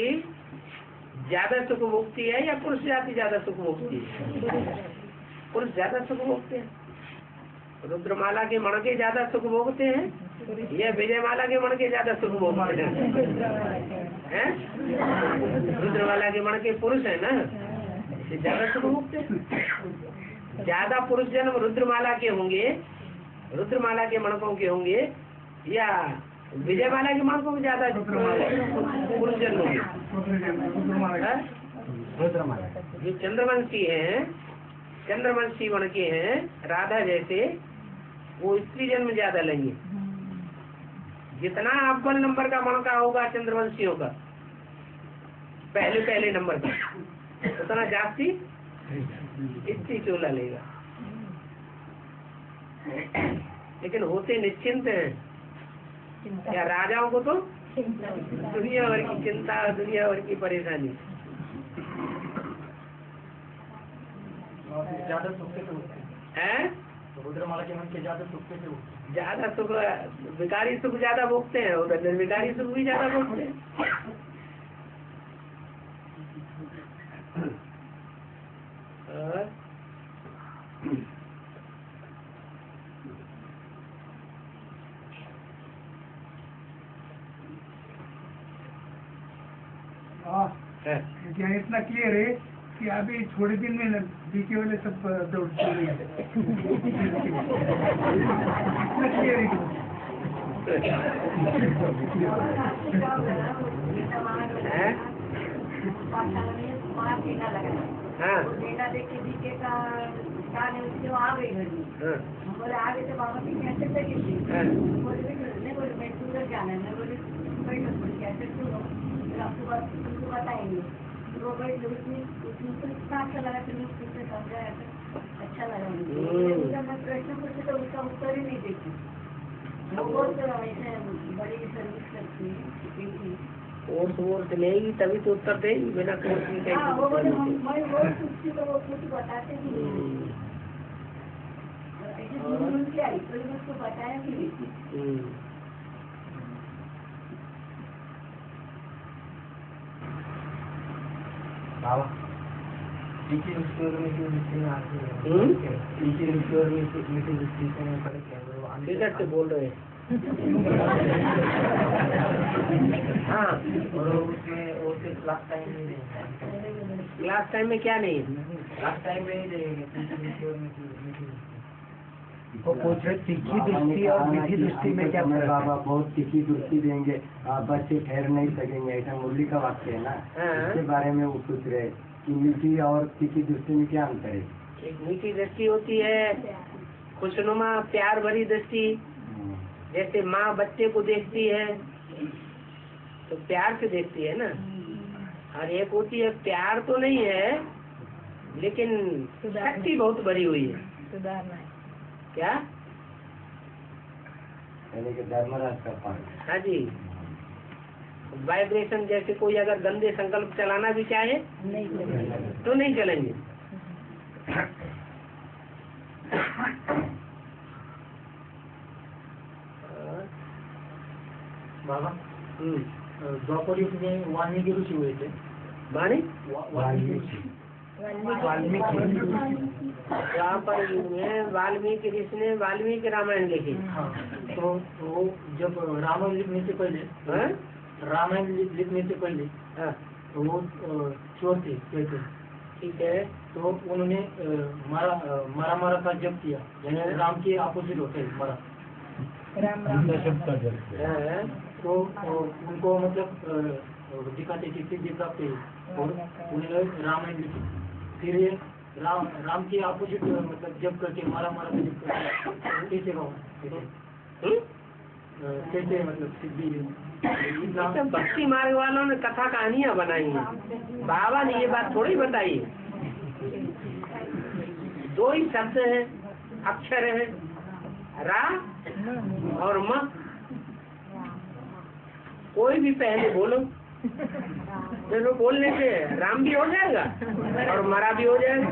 S1: ज्यादा सुख भोगती है या पुरुष जाति ज्यादा सुख भोगती है? पुरुष ज्यादा सुख भोगते हैं। रुद्रमाला के मणके ज्यादा सुख भोगते हैं या विजयमाला के मणके ज्यादा सुख भोगते हैं? रुद्रमाला के मणके पुरुष है ना, इससे ज्यादा सुख भोगते हैं। ज्यादा पुरुष जन्म रुद्रमाला के होंगे, रुद्रमाला के मणकों के होंगे, या विजयमाला के मणकों में ज्यादा पुरुष जन्म होंगे? जो चंद्रवंशी हैं, चंद्रवंशी मणके हैं राधा जैसे, वो स्त्री जन्म ज्यादा लेंगे। जितना अव्वल नंबर का मणका होगा चंद्रवंशियों का, पहले नंबर का, उतना जाति स्त्री चोला लेगा। लेकिन होते निश्चिंत हैं। या राजाओं को तो दुनिया भर की चिंता, दुनिया भर की परेशानी।
S4: ज्यादा सुख से
S1: है
S4: रुद्रमाला के मन के ज्यादा सुख से होते
S1: ज्यादा सुख, विकारी सुख ज्यादा भोगते हैं, उधर निर्विकारी सुख भी ज्यादा भोगते हैं।
S6: यहाँ इतना क्लियर है कि अभी थोड़े दिन में बीके वाले सब दौड़ चल रही है। इतना क्लियर है
S2: बेटा देख के बीके का आ गई घर में, बोले आ गए तो बाबा की कैसे लगी थी, बोले मैं सूरज जाना है, मैं बोले कैसे सुनो आपको बताएंगे। वो बड़ी उसमें इतना अच्छा लगा कि मैं उससे समझाया, अच्छा लगा मुझे। मैं प्रश्न पूछे तो उसका उत्तर ही नहीं देती। वो बहुत ऐसे बड़ी सर्विस करती है,
S1: कोर्स लेगी तभी तो उत्तर देगी, बिना कोर्स की
S2: हाँ वो बोले मैं वो पूछती तो वो कुछ बताते ही नहीं। ऐसे उनकी आई तो उसको बताया कि नहीं।
S5: बाबा
S4: तीखी दृष्टि और मीठी दृष्टि में आती है। तीखी दृष्टि और मीठी दृष्टि में फर्क है।
S1: किधर से बोल रहे हैं? हाँ,
S4: और उसमें वो सिर्फ क्लास टाइम में देंगे।
S1: क्लास टाइम में क्या नहीं?
S4: क्लास टाइम में ही देंगे तीखी दृष्टि और मीठी दृष्टि।
S5: वो पूछ रहे तीखी दृष्टि और मीठी दृष्टि में क्या फर्क है? बाबा बहुत तीखी दृष्टि देंगे बच्चे ठहर नहीं सकेंगे, ऐसा मुरली का वाक्य है ना। इसके बारे में वो पूछ रहे कि मीठी और तीखी दृष्टि में क्या अंतर है?
S1: एक मीठी दृष्टि होती है खुशनुमा प्यार भरी दृष्टि, जैसे माँ बच्चे को देखती है तो प्यार से देखती है ना। और एक होती है प्यार तो नहीं है लेकिन शक्ति बहुत भरी हुई है।
S3: सुधारना है।
S1: क्या?
S5: यानी कि धर्मराज का पाठ।
S1: हाँ जी, वाइब्रेशन जैसे कोई अगर गंदे संकल्प चलाना भी चाहे तो नहीं चलेंगे।
S4: बाबा द्वापर युग में वाल्मीकि ऋषि हुए थे।
S1: माने
S5: वाल्मीकि
S1: द्वापर युग में वाल्मीकि ऋषि ने वाल्मीकि रामायण लिखी।
S4: हाँ, तो जब रामायण लिखने से पहले
S1: हाँ?
S4: रामायण लिखने से पहले
S1: हाँ,
S4: तो वो चोर थे, कहते।
S1: ठीक है।
S4: तो उन्होंने मारा का जप किया, यानी राम के अपोजिट होते हैं मारा।
S1: हाँ,
S4: तो उनको मतलब दिखाते कि सिद्धि प्राप्त हुई और उन्होंने रामायण लिखी। फिर ये राम के अपोजिट मतलब जब करके मारा का जप करके कैसे कैसे मतलब सिद्धि
S1: तो भक्ति मार्ग वालों ने कथा कहानियां बनाई हैं। बाबा ने ये बात थोड़ी बताई है। दो ही शब्द है, अक्षर है, रा और म। कोई भी पहले बोलो, चलो बोलने से राम भी हो जाएगा और मरा भी हो जाएगा।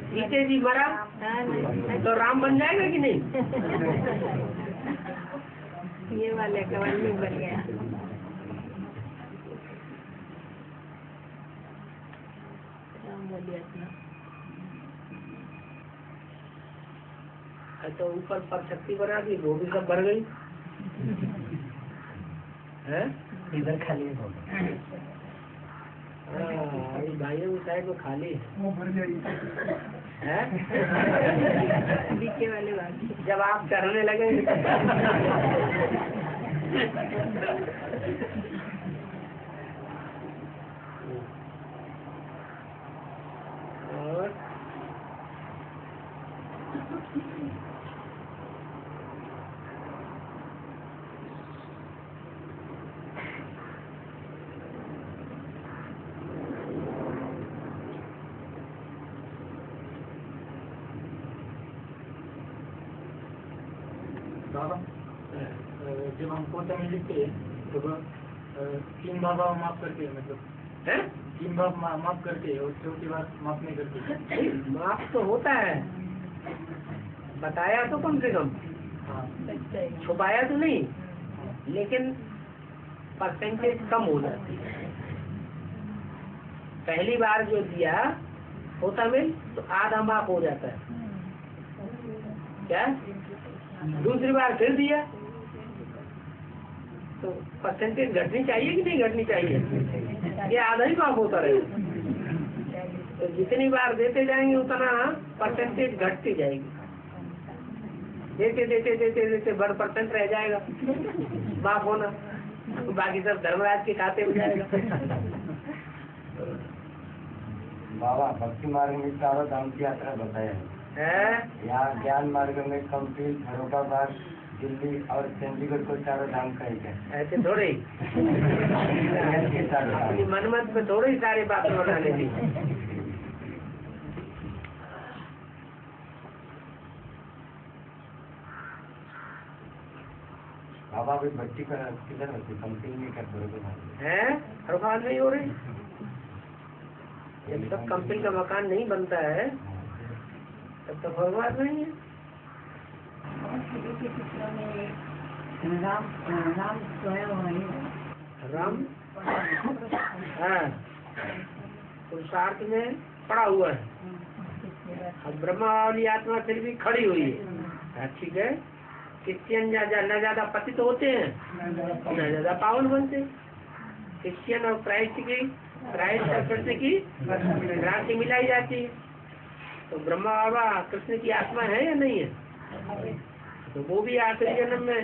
S1: सीते जी मरा तो राम बन जाएगा कि नहीं?
S3: ये वाले कवल में बन गया।
S1: तो ऊपर पर शक्ति बना दी, वो भी सब भर गई है।
S5: इधर खाली है।
S1: भाइयों की साइड में खाली
S6: वो भर जाएगी।
S1: है।
S3: बीचे वाले बात।
S1: जब आप करने लगेंगे और
S4: जब हम पोता में लिखते हैं तो 3 बार माफ करते हैं, मतलब
S1: है?
S4: 3 बार माफ करते हैं और चौथी बार माफ नहीं करते।
S1: माफ तो होता है, बताया तो कम से कम,
S4: हाँ,
S1: छुपाया तो नहीं, लेकिन परसेंटेज कम हो जाती है। पहली बार जो दिया होता में तो आधा माफ हो जाता है। क्या? दूसरी बार फिर दिया तो परसेंटेज घटनी चाहिए कि नहीं घटनी चाहिए? ये आधा ही माफ होता रहेगा। तो जितनी बार देते जाएंगे उतना परसेंटेज घटती जाएगी। देते देते देते देते 1% रह जाएगा माफ होना, बाकी सब धर्मराज के खाते में जाएगा।
S5: बाबा भक्ति मार्ग में चारों धाम की यात्रा बताया है। यहाँ ज्ञान मार्ग में कंपील, फरोखाबाद, दिल्ली और चंडीगढ़ को चारों धाम कहेंगे।
S1: ऐसे थोड़े अपनी मनमत में थोड़ी सारी बातें बनाने दी।
S5: बाबा भी भक्ति कर किधर होती कंपनी में क्या फरोखाबाद
S1: है? फरोखाबाद नहीं हो रही। जब तक कंपनी का मकान नहीं बनता है तब तक फरोखाबाद नहीं है।
S2: राम स्वयं
S1: राम हाँ पुरुषार्थ में पड़ा हुआ है। अब ब्रह्मा वाली आत्मा फिर भी खड़ी हुई है। ठीक है, क्रिश्चियन न ज्यादा पतित होते हैं, न ज्यादा पावन बनते। क्रिश्चियन और क्राइस्ट और कृष्ण की राशि मिलाई जाती है। तो ब्रह्मा बाबा कृष्ण की आत्मा है या नहीं है? तो वो भी आखिरी जन्म में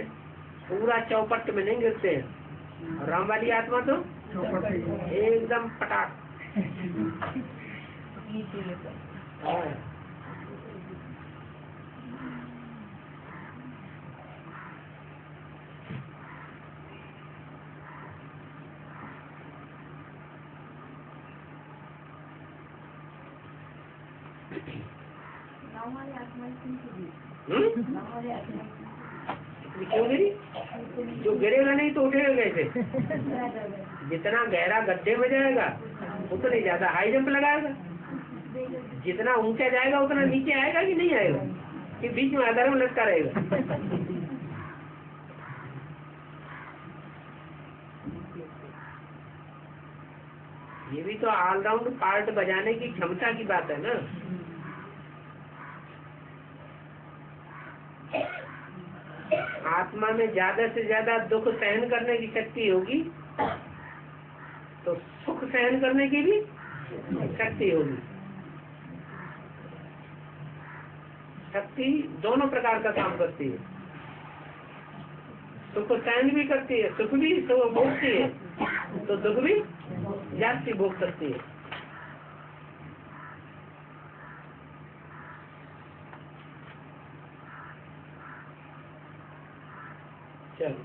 S1: पूरा चौपट में नहीं गिरते हैं। और राम वाली आत्मा तो एकदम पटाख। हाँ। क्यों गिरी? जो गिरेगा नहीं तो उठेगा कैसे? जितना गहरा गड्ढे में जाएगा उतना ज्यादा हाई जंप लगाएगा। जितना ऊंचा जाएगा उतना नीचे आएगा कि नहीं आएगा, कि बीच में आधार में लटका रहेगा। ये भी तो ऑलराउंड पार्ट बजाने की क्षमता की बात है ना। आत्मा में ज्यादा से ज्यादा दुख सहन करने की शक्ति होगी तो सुख सहन करने की भी शक्ति होगी। शक्ति दोनों प्रकार का काम करती है। सुख सहन भी करती है, सुख भी भोगती है, तो दुख भी जाति भोग सकती है। चलो